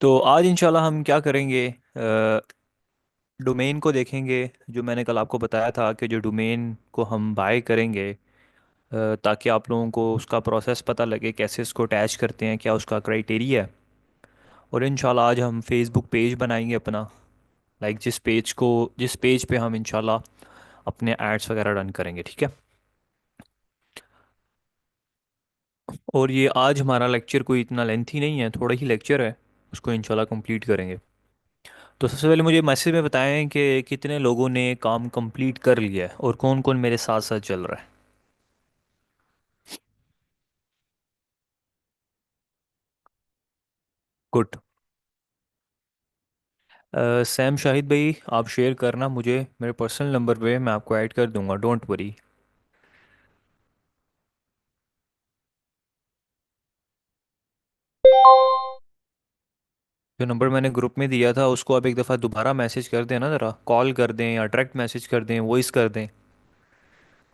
तो आज इंशाल्लाह हम क्या करेंगे, डोमेन को देखेंगे। जो मैंने कल आपको बताया था कि जो डोमेन को हम बाय करेंगे, ताकि आप लोगों को उसका प्रोसेस पता लगे, कैसे इसको अटैच करते हैं, क्या उसका क्राइटेरिया है। और इंशाल्लाह आज हम फेसबुक पेज बनाएंगे अपना, जिस पेज पे हम इंशाल्लाह अपने एड्स वगैरह रन करेंगे, ठीक है। और ये आज हमारा लेक्चर कोई इतना लेंथी नहीं है, थोड़ा ही लेक्चर है, उसको इंशाल्लाह कंप्लीट करेंगे। तो सबसे पहले मुझे मैसेज में बताएं कि कितने लोगों ने काम कंप्लीट कर लिया है और कौन कौन मेरे साथ साथ चल रहा है। गुड। सैम शाहिद भाई, आप शेयर करना मुझे मेरे पर्सनल नंबर पे, मैं आपको ऐड कर दूंगा, डोंट वरी। जो नंबर मैंने ग्रुप में दिया था उसको आप एक दफ़ा दोबारा मैसेज कर दें ना, ज़रा कॉल कर दें या डायरेक्ट मैसेज कर दें, वॉइस कर दें,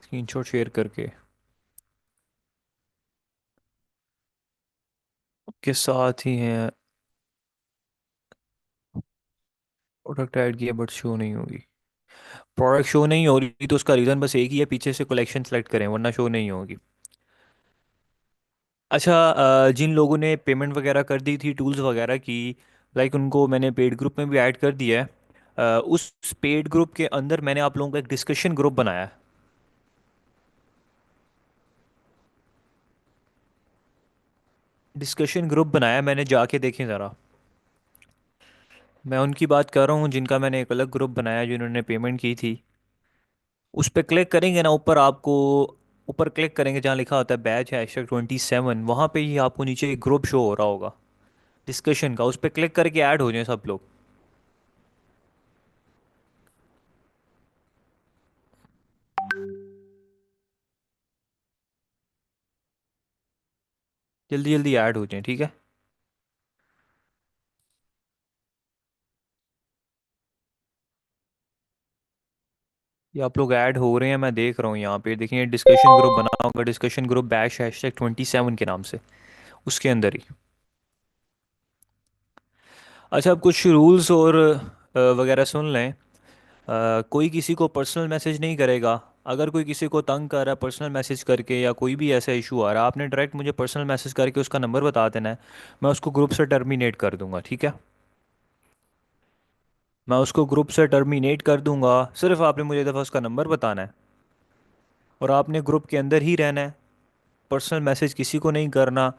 स्क्रीनशॉट शेयर करके। के साथ ही हैं। प्रोडक्ट ऐड किया बट शो नहीं होगी। प्रोडक्ट शो नहीं हो रही तो उसका रीज़न बस एक ही है, पीछे से कलेक्शन सेलेक्ट करें वरना शो नहीं होगी। अच्छा, जिन लोगों ने पेमेंट वगैरह कर दी थी टूल्स वगैरह की, लाइक उनको मैंने पेड ग्रुप में भी ऐड कर दिया है। उस पेड ग्रुप के अंदर मैंने आप लोगों का एक डिस्कशन ग्रुप बनाया है। डिस्कशन ग्रुप बनाया है मैंने, जाके देखें ज़रा। मैं उनकी बात कर रहा हूँ जिनका मैंने एक अलग ग्रुप बनाया है, जिन्होंने पेमेंट की थी। उस पर क्लिक करेंगे ना, ऊपर आपको, ऊपर क्लिक करेंगे जहाँ लिखा होता है बैच #27, वहाँ पे ही आपको नीचे एक ग्रुप शो हो रहा होगा डिस्कशन का, उस पर क्लिक करके ऐड हो जाएं सब लोग। जल्दी जल्दी ऐड हो जाएं, ठीक है। ये आप लोग ऐड हो रहे हैं, मैं देख रहा हूँ यहाँ पे, देखिए डिस्कशन ग्रुप बना होगा, डिस्कशन ग्रुप बैश #27 के नाम से, उसके अंदर ही। अच्छा, अब कुछ रूल्स और वगैरह सुन लें। कोई किसी को पर्सनल मैसेज नहीं करेगा। अगर कोई किसी को तंग कर रहा है पर्सनल मैसेज करके, या कोई भी ऐसा इशू आ रहा है, आपने डायरेक्ट मुझे पर्सनल मैसेज करके उसका नंबर बता देना है। मैं उसको ग्रुप से टर्मिनेट कर दूंगा, ठीक है। मैं उसको ग्रुप से टर्मिनेट कर दूंगा, सिर्फ आपने मुझे दफ़ा उसका नंबर बताना है। और आपने ग्रुप के अंदर ही रहना है, पर्सनल मैसेज किसी को नहीं करना।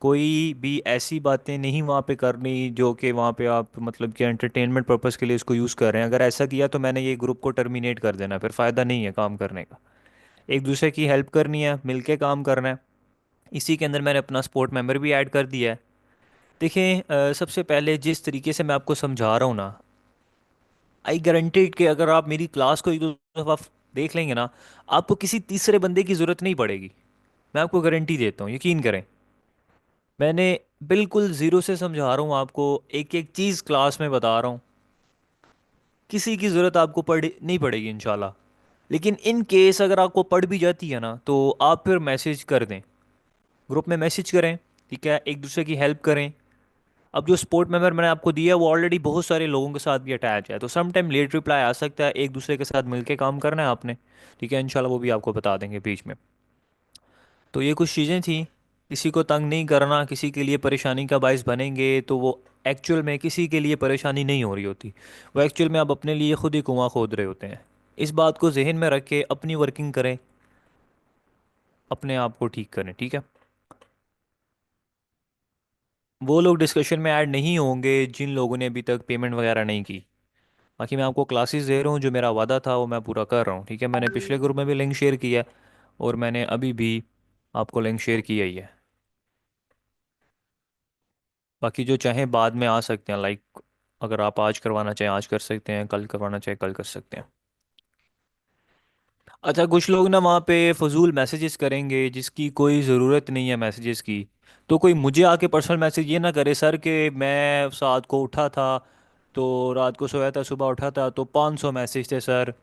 कोई भी ऐसी बातें नहीं वहाँ पे करनी जो कि वहाँ पे आप मतलब कि एंटरटेनमेंट पर्पस के लिए इसको यूज़ कर रहे हैं। अगर ऐसा किया तो मैंने ये ग्रुप को टर्मिनेट कर देना, फिर फ़ायदा नहीं है काम करने का। एक दूसरे की हेल्प करनी है, मिलके काम करना है। इसी के अंदर मैंने अपना सपोर्ट मेंबर भी ऐड कर दिया है। देखें, सबसे पहले जिस तरीके से मैं आपको समझा रहा हूँ ना, आई गारंटेड कि अगर आप मेरी क्लास को एक दो दफ़ा देख लेंगे ना, आपको किसी तीसरे बंदे की ज़रूरत नहीं पड़ेगी। मैं आपको गारंटी देता हूँ, यकीन करें। मैंने बिल्कुल ज़ीरो से समझा रहा हूँ आपको, एक एक चीज़ क्लास में बता रहा हूँ। किसी की ज़रूरत आपको नहीं पड़ेगी इंशाल्लाह। लेकिन इन केस अगर आपको पड़ भी जाती है ना, तो आप फिर मैसेज कर दें, ग्रुप में मैसेज करें, ठीक है, एक दूसरे की हेल्प करें। अब जो सपोर्ट मेंबर मैंने आपको दिया है वो ऑलरेडी बहुत सारे लोगों के साथ भी अटैच है, तो सम टाइम लेट रिप्लाई आ सकता है, एक दूसरे के साथ मिलके काम करना है आपने, ठीक है। इंशाल्लाह वो भी आपको बता देंगे बीच में। तो ये कुछ चीज़ें थी। किसी को तंग नहीं करना, किसी के लिए परेशानी का बायस बनेंगे तो वो एक्चुअल में किसी के लिए परेशानी नहीं हो रही होती। वो एक्चुअल में आप अपने लिए खुद ही कुआं खोद रहे होते हैं। इस बात को जहन में रख के अपनी वर्किंग करें, अपने आप को ठीक करें, ठीक है। वो लोग डिस्कशन में ऐड नहीं होंगे जिन लोगों ने अभी तक पेमेंट वगैरह नहीं की। बाकी मैं आपको क्लासेस दे रहा हूँ, जो मेरा वादा था वो मैं पूरा कर रहा हूँ, ठीक है। मैंने पिछले ग्रुप में भी लिंक शेयर किया है, और मैंने अभी भी आपको लिंक शेयर किया ही है। बाकी जो चाहें बाद में आ सकते हैं, लाइक अगर आप आज करवाना चाहें आज कर सकते हैं, कल करवाना चाहें कल कर सकते हैं। अच्छा, कुछ लोग ना वहाँ पे फजूल मैसेजेस करेंगे जिसकी कोई ज़रूरत नहीं है मैसेजेस की। तो कोई मुझे आके पर्सनल मैसेज ये ना करे सर कि मैं रात को उठा था, तो रात को सोया था, सुबह उठा था तो 500 मैसेज थे सर।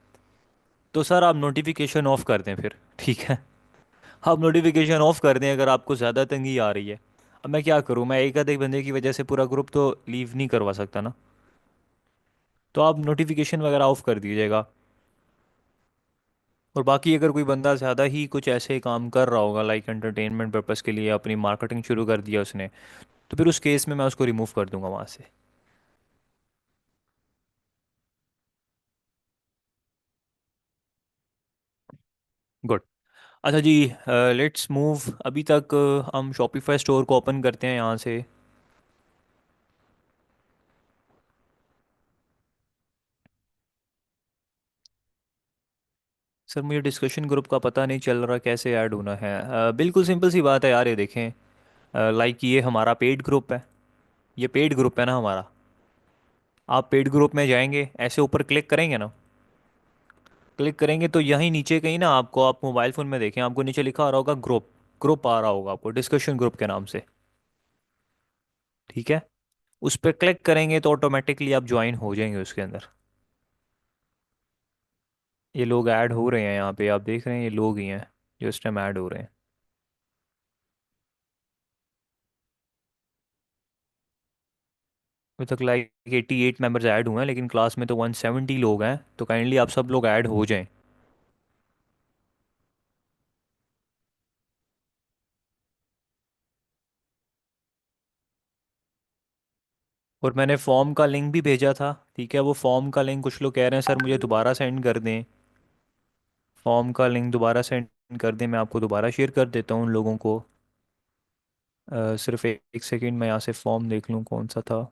तो सर आप नोटिफिकेशन ऑफ कर दें फिर, ठीक है। आप नोटिफिकेशन ऑफ कर दें अगर आपको ज़्यादा तंगी आ रही है। अब मैं क्या करूँ, मैं एक आधे बंदे की वजह से पूरा ग्रुप तो लीव नहीं करवा सकता ना। तो आप नोटिफिकेशन वगैरह ऑफ कर दीजिएगा। और बाकी अगर कोई बंदा ज़्यादा ही कुछ ऐसे काम कर रहा होगा, लाइक एंटरटेनमेंट पर्पज़ के लिए अपनी मार्केटिंग शुरू कर दिया उसने, तो फिर उस केस में मैं उसको रिमूव कर दूंगा वहाँ से। गुड। अच्छा जी, लेट्स मूव। अभी तक हम शॉपिफाई स्टोर को ओपन करते हैं यहाँ से। सर मुझे डिस्कशन ग्रुप का पता नहीं चल रहा कैसे ऐड होना है। बिल्कुल सिंपल सी बात है यार, ये देखें। लाइक ये हमारा पेड ग्रुप है। ये पेड ग्रुप है ना हमारा। आप पेड ग्रुप में जाएंगे, ऐसे ऊपर क्लिक करेंगे ना। क्लिक करेंगे तो यहीं नीचे कहीं ना आपको, आप मोबाइल फ़ोन में देखें, आपको नीचे लिखा आ रहा होगा ग्रुप। ग्रुप आ रहा होगा आपको डिस्कशन ग्रुप के नाम से। ठीक है। उस पर क्लिक करेंगे तो ऑटोमेटिकली आप ज्वाइन हो जाएंगे उसके अंदर। ये लोग ऐड हो रहे हैं यहाँ पे, आप देख रहे हैं ये लोग ही हैं जो इस टाइम ऐड हो रहे हैं। अभी तक लाइक 88 मेंबर्स ऐड हुए हैं, लेकिन क्लास में तो 170 लोग हैं, तो काइंडली आप सब लोग ऐड हो जाएं। और मैंने फॉर्म का लिंक भी भेजा था, ठीक है। वो फॉर्म का लिंक कुछ लोग कह रहे हैं सर मुझे दोबारा सेंड कर दें। फॉर्म का लिंक दोबारा सेंड कर दें, मैं आपको दोबारा शेयर कर देता हूँ उन लोगों को। सिर्फ एक सेकंड, मैं यहाँ से फॉर्म देख लूँ कौन सा था।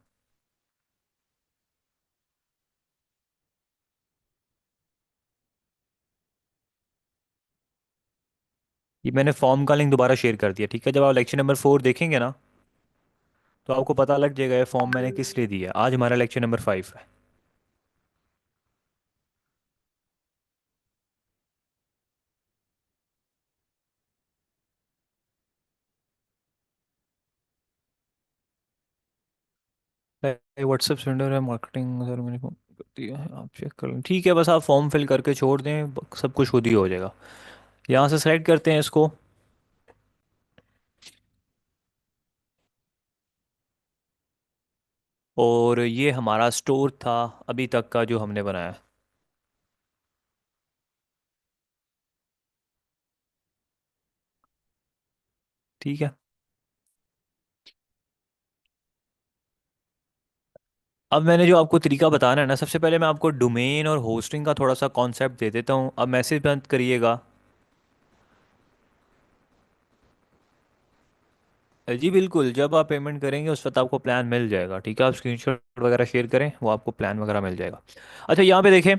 ये मैंने फॉर्म का लिंक दोबारा शेयर कर दिया, ठीक है। जब आप लेक्चर नंबर 4 देखेंगे ना, तो आपको पता लग जाएगा ये फॉर्म मैंने किस लिए दिया है। आज हमारा लेक्चर नंबर 5 है। व्हाट्सएप सेंडर है मार्केटिंग, सर मैंने फोन कर दिया है, आप चेक कर लें। ठीक है, बस आप फॉर्म फिल करके छोड़ दें, सब कुछ खुद ही हो जाएगा। यहाँ से सेलेक्ट करते हैं इसको। और ये हमारा स्टोर था अभी तक का जो हमने बनाया। ठीक है। अब मैंने जो आपको तरीका बताना है ना, सबसे पहले मैं आपको डोमेन और होस्टिंग का थोड़ा सा कॉन्सेप्ट दे देता हूँ। अब मैसेज बंद करिएगा। जी बिल्कुल, जब आप पेमेंट करेंगे उस वक्त आपको प्लान मिल जाएगा, ठीक है। आप स्क्रीनशॉट वगैरह शेयर करें, वो आपको प्लान वगैरह मिल जाएगा। अच्छा यहाँ पे देखें।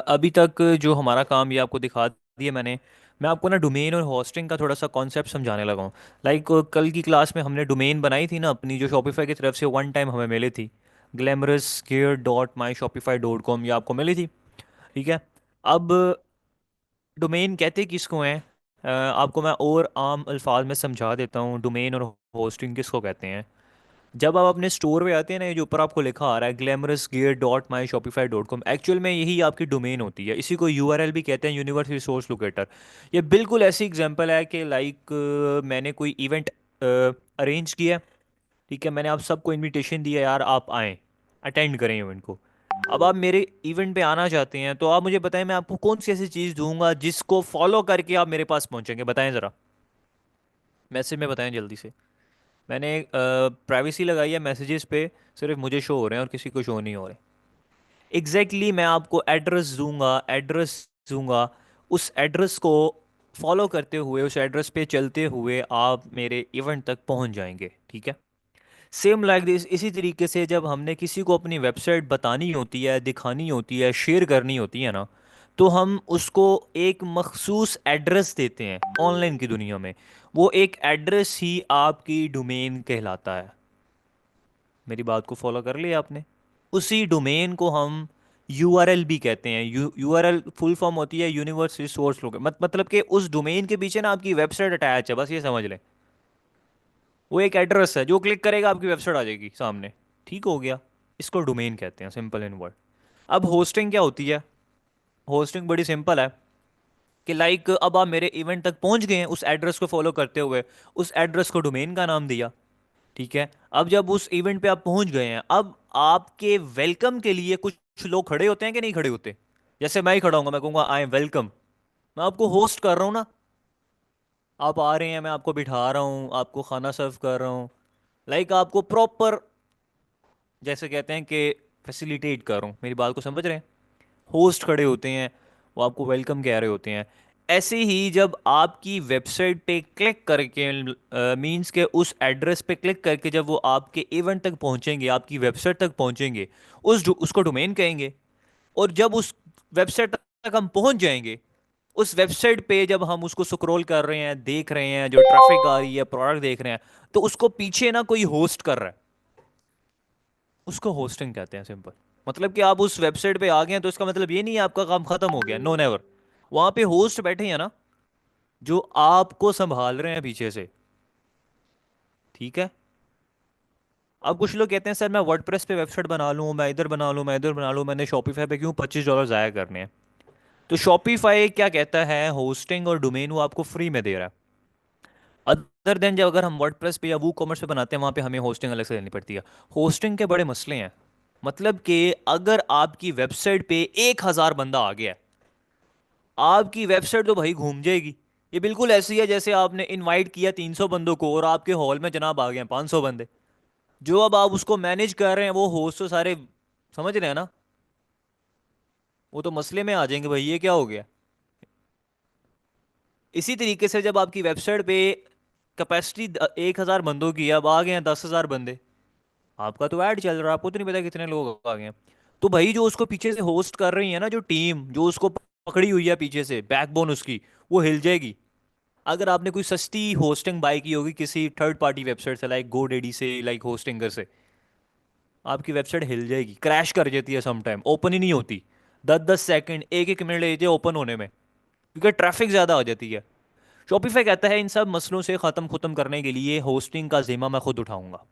अभी तक जो हमारा काम ये आपको दिखा दिया मैंने। मैं आपको ना डोमेन और होस्टिंग का थोड़ा सा कॉन्सेप्ट समझाने लगा हूँ। लाइक कल की क्लास में हमने डोमेन बनाई थी ना अपनी, जो शॉपिफाई की तरफ से वन टाइम हमें मिली थी। glamorous gear.myshopify.com, ये आपको मिली थी। ठीक है। अब डोमेन कहते किसको हैं, आपको मैं और आम अल्फाज में समझा देता हूँ डोमेन और होस्टिंग किसको कहते हैं। जब आप अपने स्टोर पे आते हैं ना, ये जो ऊपर आपको लिखा आ रहा है glamorousgear.myshopify.com, एक्चुअल में यही आपकी डोमेन होती है। इसी को यूआरएल भी कहते हैं, यूनिवर्स रिसोर्स लोकेटर। ये बिल्कुल ऐसी एग्जांपल है कि लाइक मैंने कोई इवेंट अरेंज किया। ठीक है, मैंने आप सबको इनविटेशन दिया यार आप आएँ, अटेंड करें इवेंट को। अब आप मेरे इवेंट पे आना चाहते हैं, तो आप मुझे बताएं मैं आपको कौन सी ऐसी चीज़ दूंगा जिसको फॉलो करके आप मेरे पास पहुंचेंगे, बताएं ज़रा। मैसेज में बताएं जल्दी से। मैंने प्राइवेसी लगाई है मैसेजेस पे, सिर्फ मुझे शो हो रहे हैं और किसी को शो नहीं हो रहे। एग्जैक्टली मैं आपको एड्रेस दूंगा। उस एड्रेस को फॉलो करते हुए, उस एड्रेस पे चलते हुए आप मेरे इवेंट तक पहुंच जाएंगे, ठीक है। सेम लाइक दिस, इसी तरीके से जब हमने किसी को अपनी वेबसाइट बतानी होती है, दिखानी होती है, शेयर करनी होती है ना, तो हम उसको एक मखसूस एड्रेस देते हैं ऑनलाइन की दुनिया में। वो एक एड्रेस ही आपकी डोमेन कहलाता है। मेरी बात को फॉलो कर लिया आपने। उसी डोमेन को हम यूआरएल भी कहते हैं। यूआरएल फुल फॉर्म होती है यूनिवर्स रिसोर्स लोग, मतलब कि उस डोमेन के पीछे ना आपकी वेबसाइट अटैच है, बस ये समझ लें। वो एक एड्रेस है, जो क्लिक करेगा आपकी वेबसाइट आ जाएगी सामने। ठीक हो गया। इसको डोमेन कहते हैं, सिंपल इन वर्ड। अब होस्टिंग क्या होती है। होस्टिंग बड़ी सिंपल है। कि लाइक अब आप मेरे इवेंट तक पहुंच गए हैं उस एड्रेस को फॉलो करते हुए, उस एड्रेस को डोमेन का नाम दिया। ठीक है। अब जब उस इवेंट पे आप पहुंच गए हैं, अब आपके वेलकम के लिए कुछ लोग खड़े होते हैं कि नहीं खड़े होते? जैसे मैं ही खड़ा हूंगा, मैं कहूंगा आई एम वेलकम। मैं आपको होस्ट कर रहा हूँ ना। आप आ रहे हैं, मैं आपको बिठा रहा हूँ, आपको खाना सर्व कर रहा हूँ, लाइक आपको प्रॉपर, जैसे कहते हैं कि फैसिलिटेट कर रहा हूँ। मेरी बात को समझ रहे हैं? होस्ट खड़े होते हैं, वो आपको वेलकम कह रहे होते हैं। ऐसे ही जब आपकी वेबसाइट पे क्लिक करके, मींस के उस एड्रेस पे क्लिक करके जब वो आपके इवेंट तक पहुंचेंगे, आपकी वेबसाइट तक पहुंचेंगे, उसको डोमेन कहेंगे। और जब उस वेबसाइट तक हम पहुंच जाएंगे, उस वेबसाइट पे जब हम उसको स्क्रॉल कर रहे हैं, देख रहे हैं, जो ट्रैफिक आ रही है, प्रोडक्ट देख रहे हैं, तो उसको पीछे ना कोई होस्ट कर रहा है। उसको होस्टिंग कहते हैं, सिंपल। मतलब कि आप उस वेबसाइट पे आ गए हैं तो इसका मतलब ये नहीं है आपका काम खत्म हो गया, नो नेवर। वहां पे होस्ट बैठे हैं ना, जो आपको संभाल रहे हैं पीछे से। ठीक है। अब कुछ लोग कहते हैं सर मैं वर्डप्रेस पे वेबसाइट बना लूं, मैं इधर बना लूं, मैं इधर बना लूं, मैंने शॉपिफाई पे क्यों $25 ज़ाया करने हैं? तो शॉपिफाई क्या कहता है, होस्टिंग और डोमेन वो आपको फ्री में दे रहा है। अदर देन जब अगर हम वर्डप्रेस पे या वू कॉमर्स पे बनाते हैं, वहां पे हमें होस्टिंग अलग से लेनी पड़ती है। होस्टिंग के बड़े मसले हैं। मतलब कि अगर आपकी वेबसाइट पे 1,000 बंदा आ गया है, आपकी वेबसाइट तो भाई घूम जाएगी। ये बिल्कुल ऐसी है जैसे आपने इनवाइट किया 300 बंदों को और आपके हॉल में जनाब आ गए हैं 500 बंदे। जो अब आप उसको मैनेज कर रहे हैं, वो होस्ट तो सारे, समझ रहे हैं ना? वो तो मसले में आ जाएंगे भाई, ये क्या हो गया। इसी तरीके से जब आपकी वेबसाइट पे कैपेसिटी 1,000 बंदों की है, अब आ गए हैं 10,000 बंदे, आपका तो ऐड चल रहा है, आपको तो नहीं पता कितने लोग आ गए हैं। तो भाई जो उसको पीछे से होस्ट कर रही है ना, जो टीम जो उसको पकड़ी हुई है पीछे से, बैकबोन उसकी, वो हिल जाएगी। अगर आपने कोई सस्ती होस्टिंग बाय की होगी किसी थर्ड पार्टी वेबसाइट से, लाइक गोडेडी से, लाइक होस्टिंगर से, आपकी वेबसाइट हिल जाएगी, क्रैश कर जाती है, सम टाइम ओपन ही नहीं होती। 10-10 सेकंड, 1-1 मिनट लेते हैं ओपन होने में, क्योंकि ट्रैफिक ज़्यादा हो जाती है। शॉपिफाई कहता है इन सब मसलों से ख़त्म करने के लिए होस्टिंग का जिम्मा मैं खुद उठाऊंगा।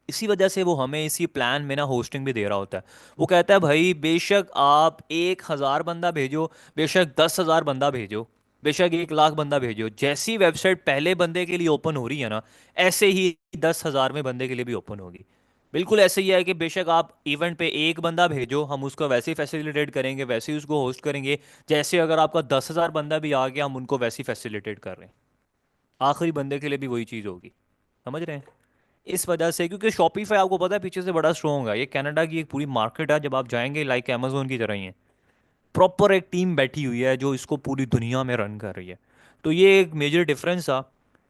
इसी वजह से वो हमें इसी प्लान में ना होस्टिंग भी दे रहा होता है। वो कहता है भाई बेशक आप 1,000 बंदा भेजो, बेशक 10,000 बंदा भेजो, बेशक 1 लाख बंदा भेजो, जैसी वेबसाइट पहले बंदे के लिए ओपन हो रही है ना, ऐसे ही 10,000वें बंदे के लिए भी ओपन होगी। बिल्कुल ऐसे ही है कि बेशक आप इवेंट पे एक बंदा भेजो, हम उसको वैसे ही फैसिलिटेट करेंगे, वैसे ही उसको होस्ट करेंगे, जैसे अगर आपका 10,000 बंदा भी आ गया, हम उनको वैसे ही फैसिलिटेट कर रहे हैं। आखिरी बंदे के लिए भी वही चीज़ होगी। समझ रहे हैं? इस वजह से, क्योंकि शॉपिफाई आपको पता है पीछे से बड़ा स्ट्रॉन्ग है, ये कनाडा की एक पूरी मार्केट है, जब आप जाएंगे लाइक अमेजोन की तरह ही है। प्रॉपर एक टीम बैठी हुई है जो इसको पूरी दुनिया में रन कर रही है। तो ये एक मेजर डिफरेंस था।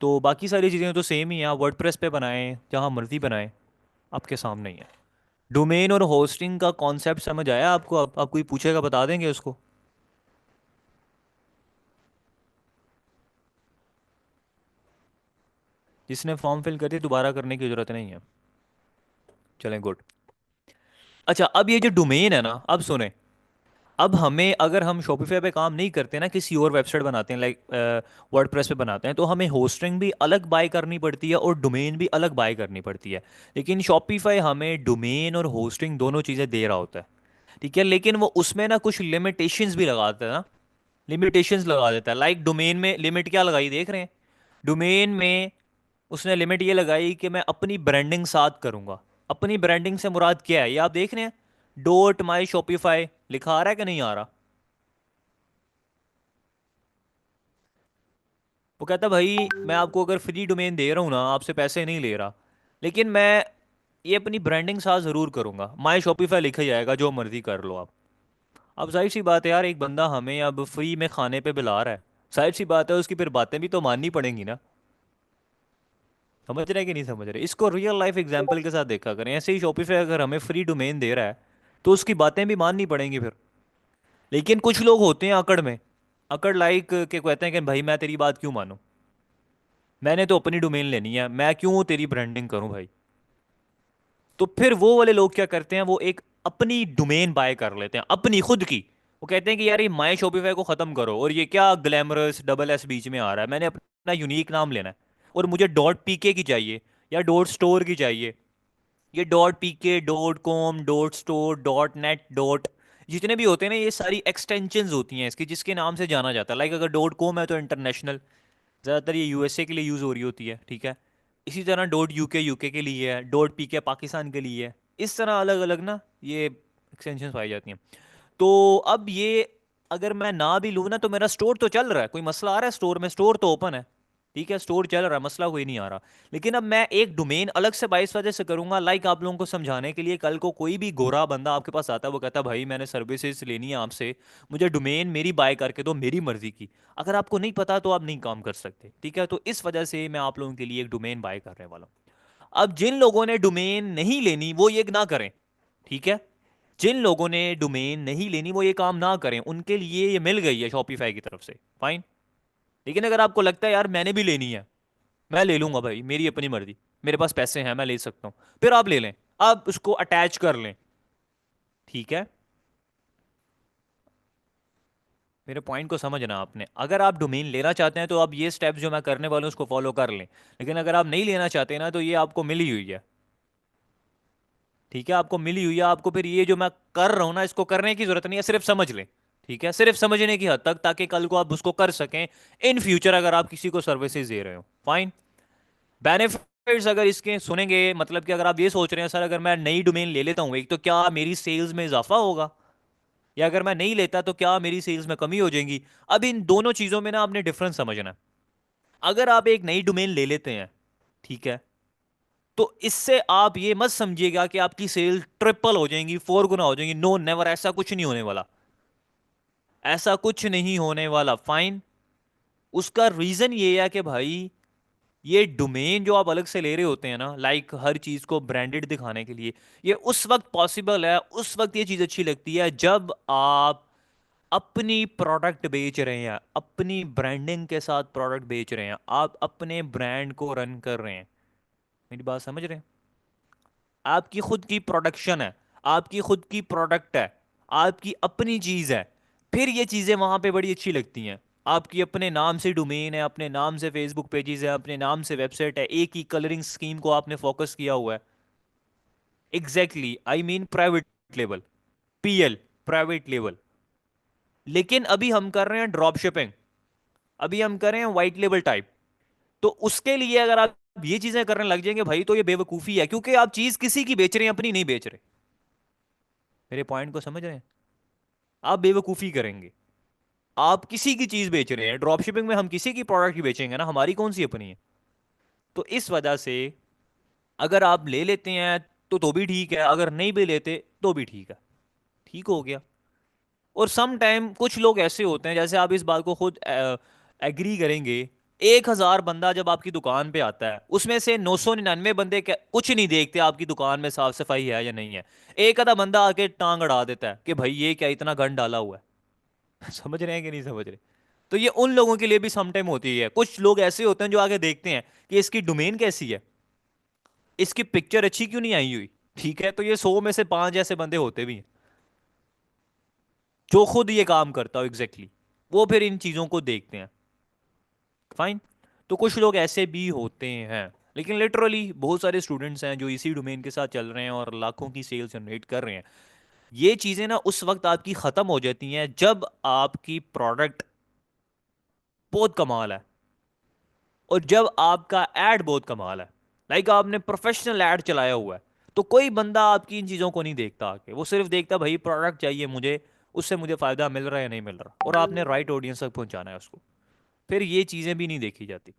तो बाकी सारी चीज़ें तो सेम ही हैं, आप वर्डप्रेस पे बनाएं, जहाँ मर्जी बनाएं, आपके सामने ही है। डोमेन और होस्टिंग का कॉन्सेप्ट समझ आया आपको? आप कोई पूछेगा बता देंगे उसको। जिसने फॉर्म फिल कर दिया दोबारा करने की जरूरत नहीं है। चलें, गुड। अच्छा, अब ये जो डोमेन है ना, अब सुने। अब हमें, अगर हम शॉपिफाई पे काम नहीं करते ना, किसी और वेबसाइट बनाते हैं, लाइक वर्डप्रेस पे बनाते हैं, तो हमें होस्टिंग भी अलग बाय करनी पड़ती है और डोमेन भी अलग बाय करनी पड़ती है। लेकिन शॉपिफाई हमें डोमेन और होस्टिंग दोनों चीज़ें दे रहा होता है। ठीक है। लेकिन वो उसमें ना कुछ लिमिटेशंस भी लगाता है ना, लिमिटेशंस लगा देता है। लाइक डोमेन में लिमिट क्या लगाई देख रहे हैं? डोमेन में उसने लिमिट ये लगाई कि मैं अपनी ब्रांडिंग साथ करूंगा। अपनी ब्रांडिंग से मुराद क्या है, ये आप देख रहे हैं? डॉट माई शॉपिफाई लिखा आ रहा है कि नहीं आ रहा? वो कहता भाई मैं आपको अगर फ्री डोमेन दे रहा हूँ ना, आपसे पैसे नहीं ले रहा, लेकिन मैं ये अपनी ब्रांडिंग साथ ज़रूर करूंगा, माई शॉपिफाई लिखा जाएगा, जो मर्जी कर लो आप। अब जाहिर सी बात है यार, एक बंदा हमें अब फ्री में खाने पे बुला रहा है, जाहिर सी बात है उसकी फिर बातें भी तो माननी पड़ेंगी ना। समझ रहे हैं कि नहीं समझ रहे? इसको रियल लाइफ एग्जांपल के साथ देखा करें। ऐसे ही शॉपिफाई अगर हमें फ्री डोमेन दे रहा है, तो उसकी बातें भी माननी पड़ेंगी फिर। लेकिन कुछ लोग होते हैं अकड़ में, अकड़ लाइक के कहते हैं कि भाई मैं तेरी बात क्यों मानूं, मैंने तो अपनी डोमेन लेनी है, मैं क्यों तेरी ब्रांडिंग करूं भाई। तो फिर वो वाले लोग क्या करते हैं, वो एक अपनी डोमेन बाय कर लेते हैं, अपनी खुद की। वो कहते हैं कि यार ये माई शॉपिफाई को खत्म करो, और ये क्या ग्लैमरस डबल एस बीच में आ रहा है, मैंने अपना यूनिक नाम लेना है, और मुझे डॉट पीके की चाहिए, या डॉट स्टोर की चाहिए। ये dot PK, dot com, dot store, dot net, dot, जितने भी होते हैं ना, ये सारी एक्सटेंशंस होती हैं इसकी, जिसके नाम से जाना जाता है। लाइक अगर डॉट कॉम है तो इंटरनेशनल, ज़्यादातर ये यूएसए के लिए यूज़ हो रही होती है, ठीक है। इसी तरह डॉट यूके यूके के लिए है, डॉट पीके पाकिस्तान के लिए है। इस तरह अलग अलग ना ये एक्सटेंशंस पाई जाती हैं। तो अब ये अगर मैं ना भी लूँ ना, तो मेरा स्टोर तो चल रहा है, कोई मसला आ रहा है स्टोर में? स्टोर तो ओपन है, ठीक है, स्टोर चल रहा है, मसला कोई नहीं आ रहा। लेकिन अब मैं एक डोमेन अलग से 22 वजह से करूंगा। लाइक आप लोगों को समझाने के लिए, कल को कोई भी गोरा बंदा आपके पास आता है, वो कहता है भाई मैंने सर्विसेज लेनी है आपसे, मुझे डोमेन मेरी बाय करके दो मेरी मर्जी की। अगर आपको नहीं पता तो आप नहीं काम कर सकते, ठीक है। तो इस वजह से मैं आप लोगों के लिए एक डोमेन बाय करने वाला हूँ। अब जिन लोगों ने डोमेन नहीं लेनी वो ये ना करें, ठीक है। जिन लोगों ने डोमेन नहीं लेनी वो ये काम ना करें, उनके लिए ये मिल गई है शॉपिफाई की तरफ से, फाइन। लेकिन अगर आपको लगता है यार मैंने भी लेनी है, मैं ले लूंगा भाई, मेरी अपनी मर्जी, मेरे पास पैसे हैं मैं ले सकता हूँ, फिर आप ले लें, आप उसको अटैच कर लें, ठीक है। मेरे पॉइंट को समझना आपने, अगर आप डोमेन लेना चाहते हैं तो आप ये स्टेप्स जो मैं करने वाला हूँ उसको फॉलो कर लें। लेकिन अगर आप नहीं लेना चाहते ना, तो ये आपको मिली हुई है, ठीक है, आपको मिली हुई है। आपको फिर ये जो मैं कर रहा हूं ना, इसको करने की जरूरत नहीं है, सिर्फ समझ लें, ठीक है, सिर्फ समझने की हद तक, ताकि कल को आप उसको कर सकें इन फ्यूचर, अगर आप किसी को सर्विसेज दे रहे हो, फाइन। बेनिफिट्स अगर इसके सुनेंगे, मतलब कि अगर आप ये सोच रहे हैं सर अगर मैं नई डोमेन ले लेता हूँ एक, तो क्या मेरी सेल्स में इजाफा होगा, या अगर मैं नहीं लेता तो क्या मेरी सेल्स में कमी हो जाएगी। अब इन दोनों चीजों में ना आपने डिफरेंस समझना है। अगर आप एक नई डोमेन ले लेते हैं, ठीक है, तो इससे आप ये मत समझिएगा कि आपकी सेल ट्रिपल हो जाएंगी, 4 गुना हो जाएंगी, नो नेवर, ऐसा कुछ नहीं होने वाला, ऐसा कुछ नहीं होने वाला, फाइन। उसका रीजन ये है कि भाई ये डोमेन जो आप अलग से ले रहे होते हैं ना, लाइक हर चीज को ब्रांडेड दिखाने के लिए, ये उस वक्त पॉसिबल है, उस वक्त ये चीज अच्छी लगती है जब आप अपनी प्रोडक्ट बेच रहे हैं, अपनी ब्रांडिंग के साथ प्रोडक्ट बेच रहे हैं, आप अपने ब्रांड को रन कर रहे हैं। मेरी बात समझ रहे हैं? आपकी खुद की प्रोडक्शन है, आपकी खुद की प्रोडक्ट है, आपकी अपनी चीज है, फिर ये चीजें वहां पे बड़ी अच्छी लगती हैं। आपकी अपने नाम से डोमेन है, अपने नाम से फेसबुक पेजेस है, अपने नाम से वेबसाइट है, एक ही कलरिंग स्कीम को आपने फोकस किया हुआ है। Exactly, I mean private level, PL, private level. लेकिन अभी हम कर रहे हैं ड्रॉप शिपिंग, अभी हम कर रहे हैं व्हाइट लेवल टाइप। तो उसके लिए अगर आप ये चीजें करने लग जाएंगे भाई, तो ये बेवकूफी है, क्योंकि आप चीज किसी की बेच रहे हैं, अपनी नहीं बेच रहे। मेरे पॉइंट को समझ रहे हैं? आप बेवकूफी करेंगे, आप किसी की चीज बेच रहे हैं, ड्रॉप शिपिंग में हम किसी की प्रोडक्ट ही बेचेंगे ना, हमारी कौन सी अपनी है। तो इस वजह से अगर आप ले लेते हैं तो भी ठीक है, अगर नहीं भी लेते तो भी ठीक है, ठीक हो गया। और सम टाइम कुछ लोग ऐसे होते हैं, जैसे आप इस बात को खुद एग्री करेंगे, 1,000 बंदा जब आपकी दुकान पे आता है, उसमें से 999 बंदे कुछ नहीं देखते आपकी दुकान में साफ सफाई है या नहीं है। एक आधा बंदा आके टांग अड़ा देता है कि भाई ये क्या इतना गंद डाला हुआ है। समझ रहे हैं कि नहीं समझ रहे? तो ये उन लोगों के लिए भी सम टाइम होती है। कुछ लोग ऐसे होते हैं जो आगे देखते हैं कि इसकी डोमेन कैसी है, इसकी पिक्चर अच्छी क्यों नहीं आई हुई, ठीक है। तो ये 100 में से 5 ऐसे बंदे होते भी हैं जो खुद ये काम करता हो एग्जैक्टली exactly। वो फिर इन चीजों को देखते हैं, फाइन। तो कुछ लोग ऐसे भी होते हैं, लेकिन लिटरली बहुत सारे स्टूडेंट्स हैं जो इसी डोमेन के साथ चल रहे हैं और लाखों की सेल्स जनरेट कर रहे हैं। ये चीजें ना उस वक्त आपकी खत्म हो जाती हैं जब आपकी प्रोडक्ट बहुत कमाल है, और जब आपका एड बहुत कमाल है, लाइक आपने प्रोफेशनल एड चलाया हुआ है। तो कोई बंदा आपकी इन चीजों को नहीं देखता आके, वो सिर्फ देखता भाई प्रोडक्ट चाहिए मुझे, उससे मुझे फायदा मिल रहा है या नहीं मिल रहा, और आपने राइट ऑडियंस तक पहुंचाना है उसको। फिर ये चीजें भी नहीं देखी जाती।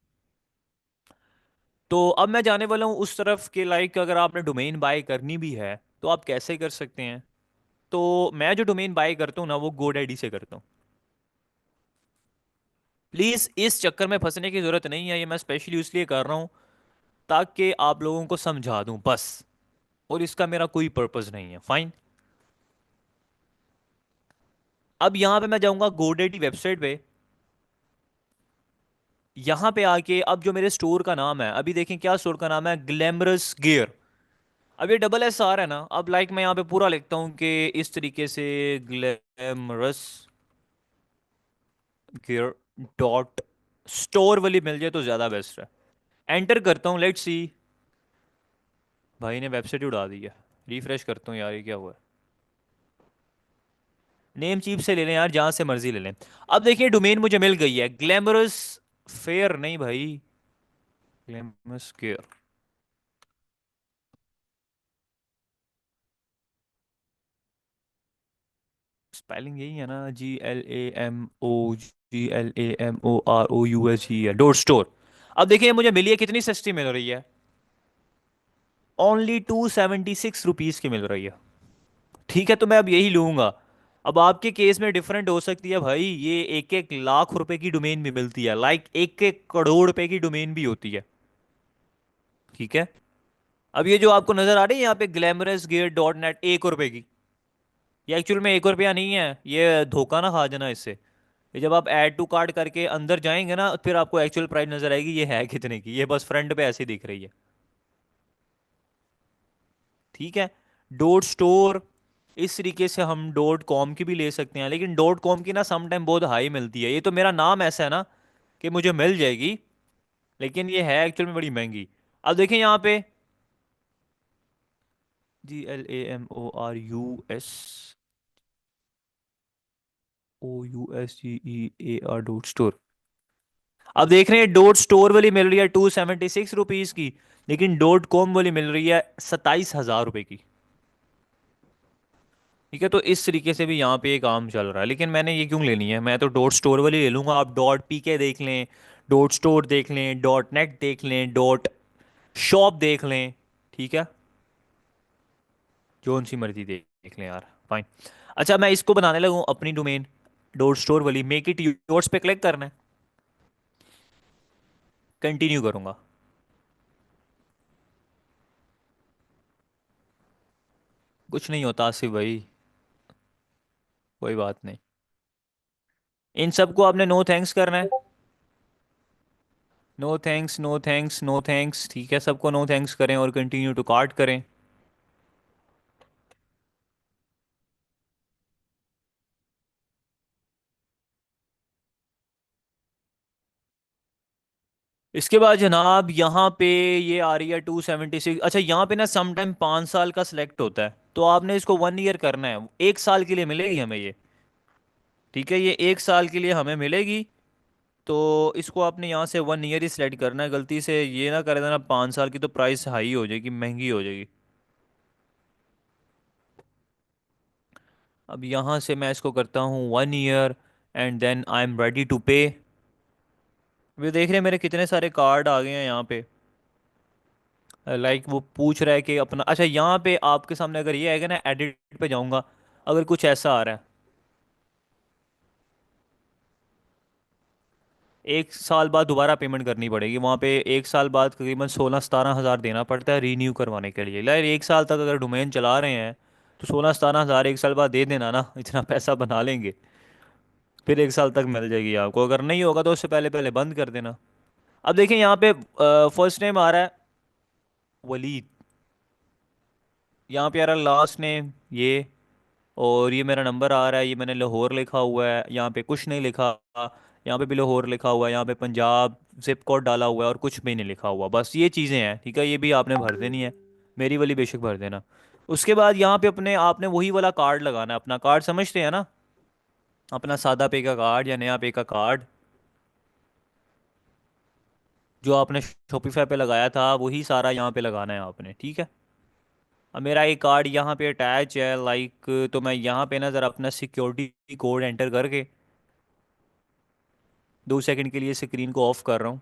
तो अब मैं जाने वाला हूँ उस तरफ के, लाइक अगर आपने डोमेन बाय करनी भी है तो आप कैसे कर सकते हैं। तो मैं जो डोमेन बाय करता हूँ ना, वो GoDaddy से करता हूँ। प्लीज इस चक्कर में फंसने की जरूरत नहीं है, ये मैं स्पेशली इसलिए कर रहा हूँ ताकि आप लोगों को समझा दूं बस, और इसका मेरा कोई पर्पस नहीं है, फाइन। अब यहां पे मैं जाऊंगा GoDaddy वेबसाइट पे, यहां पे आके अब जो मेरे स्टोर का नाम है, अभी देखें क्या स्टोर का नाम है, ग्लैमरस गियर। अब ये डबल एस आर है ना, अब लाइक मैं यहाँ पे पूरा लिखता हूँ कि इस तरीके से, ग्लैमरस गियर डॉट स्टोर वाली मिल जाए तो ज्यादा बेस्ट है। एंटर करता हूँ, लेट्स सी। भाई ने वेबसाइट उड़ा दी है, रिफ्रेश करता हूँ यार, ये क्या हुआ है। नेम चीप से ले लें यार, जहां से मर्जी ले लें। अब देखिए डोमेन मुझे मिल गई है, ग्लैमरस फेयर नहीं भाई, ग्लैमरस केयर। स्पेलिंग यही है ना, GLAMOGLAMOROUSE है, डॉट स्टोर। अब देखिए मुझे मिली है, कितनी सस्ती मिल रही है, ओनली 276 रुपीज़ की मिल रही है। ठीक है, तो मैं अब यही लूंगा। अब आपके केस में डिफरेंट हो सकती है भाई, ये 1 1 लाख रुपए की डोमेन भी मिलती है, लाइक 1 1 करोड़ रुपए की डोमेन भी होती है। ठीक है। अब ये जो आपको नजर आ रही है यहाँ पे ग्लैमरस गेयर डॉट नेट, 1 रुपए की, ये एक्चुअल में 1 रुपया नहीं है, ये धोखा ना खा जाना इससे। ये जब आप ऐड टू कार्ट करके अंदर जाएंगे ना, फिर आपको एक्चुअल प्राइस नजर आएगी ये है कितने की, ये बस फ्रंट पे ऐसे दिख रही है। ठीक है। डॉट स्टोर, इस तरीके से हम डॉट कॉम की भी ले सकते हैं, लेकिन डॉट कॉम की ना सम टाइम बहुत हाई मिलती है, ये तो मेरा नाम ऐसा है ना कि मुझे मिल जाएगी, लेकिन ये है एक्चुअल में बड़ी महंगी। अब देखें यहाँ पे, GLAMORUS OUSGEAR डॉट स्टोर। अब देख रहे हैं डॉट स्टोर वाली मिल रही है 276 रुपीज की, लेकिन डॉट कॉम वाली मिल रही है 27,000 रुपए की। ठीक है, तो इस तरीके से भी यहाँ पे एक काम चल रहा है, लेकिन मैंने ये क्यों लेनी है, मैं तो डॉट स्टोर वाली ले लूंगा। आप डॉट पीके देख लें, डॉट स्टोर देख लें, डॉट नेट देख लें, डॉट शॉप देख लें। ठीक है, जो सी मर्जी देख लें यार, फाइन। अच्छा, मैं इसको बनाने लगा हूँ अपनी डोमेन, डॉट स्टोर वाली, मेक इट योर्स पे क्लिक करना है, कंटिन्यू करूंगा। कुछ नहीं होता आसिफ भाई, कोई बात नहीं। इन सबको आपने नो थैंक्स करना है, no thanks, no thanks, no thanks. ठीक है, सबको नो थैंक्स करें और कंटिन्यू टू कार्ट करें। इसके बाद जनाब यहाँ पे ये आ रही है 276। अच्छा, यहाँ पे ना सम टाइम 5 साल का सिलेक्ट होता है, तो आपने इसको 1 ईयर करना है, 1 साल के लिए मिलेगी हमें ये। ठीक है, ये 1 साल के लिए हमें मिलेगी, तो इसको आपने यहाँ से 1 ईयर ही सिलेक्ट करना है, गलती से ये ना कर देना 5 साल की, तो प्राइस हाई हो जाएगी, महंगी हो जाएगी। अब यहाँ से मैं इसको करता हूँ 1 year, and then I am ready to pay. वे देख रहे हैं मेरे कितने सारे कार्ड आ गए हैं यहाँ पे, लाइक वो पूछ रहा है कि अपना, अच्छा यहाँ पे आपके सामने अगर ये आएगा ना, एडिट पे जाऊंगा, अगर कुछ ऐसा आ रहा है, 1 साल बाद दोबारा पेमेंट करनी पड़ेगी वहाँ पे, 1 साल बाद तकरीबन 16 17 हज़ार देना पड़ता है रीन्यू करवाने के लिए। लाइक 1 साल तक अगर डोमेन चला रहे हैं, तो 16 17 हज़ार 1 साल बाद दे देना ना, इतना पैसा बना लेंगे, फिर 1 साल तक मिल जाएगी आपको। अगर नहीं होगा तो उससे पहले पहले बंद कर देना। अब देखिए यहाँ पे फर्स्ट नेम आ रहा है वलीद, यहाँ पे आ रहा है लास्ट नेम ये, और ये मेरा नंबर आ रहा है, ये मैंने लाहौर लिखा हुआ है, यहाँ पे कुछ नहीं लिखा, यहाँ पे भी लाहौर लिखा हुआ है, यहाँ पे पंजाब जिप कोड डाला हुआ है, और कुछ भी नहीं लिखा हुआ, बस ये चीज़ें हैं। ठीक है, ये भी आपने भर देनी है, मेरी वाली बेशक भर देना। उसके बाद यहाँ पे अपने आपने वही वाला कार्ड लगाना है, अपना कार्ड समझते हैं ना, अपना सादा पे का कार्ड या नया पे का कार्ड, जो आपने शॉपिफाई पे लगाया था वही सारा यहाँ पे लगाना है आपने। ठीक है, अब मेरा एक कार्ड यहाँ पे अटैच है, लाइक, तो मैं यहाँ पे ना ज़रा अपना सिक्योरिटी कोड एंटर करके 2 सेकंड के लिए स्क्रीन को ऑफ कर रहा हूँ।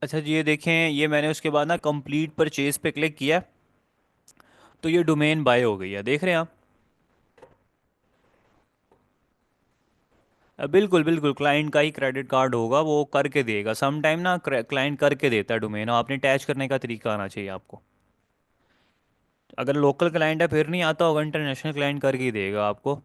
अच्छा जी, ये देखें, ये मैंने उसके बाद ना कंप्लीट परचेज पे क्लिक किया, तो ये डोमेन बाय हो गई है, देख रहे हैं आप। बिल्कुल बिल्कुल, क्लाइंट का ही क्रेडिट कार्ड होगा, वो करके देगा सम टाइम ना, क्लाइंट करके देता है डोमेन, आपने अटैच करने का तरीका आना चाहिए आपको। अगर लोकल क्लाइंट है फिर नहीं आता होगा, इंटरनेशनल क्लाइंट करके ही देगा आपको।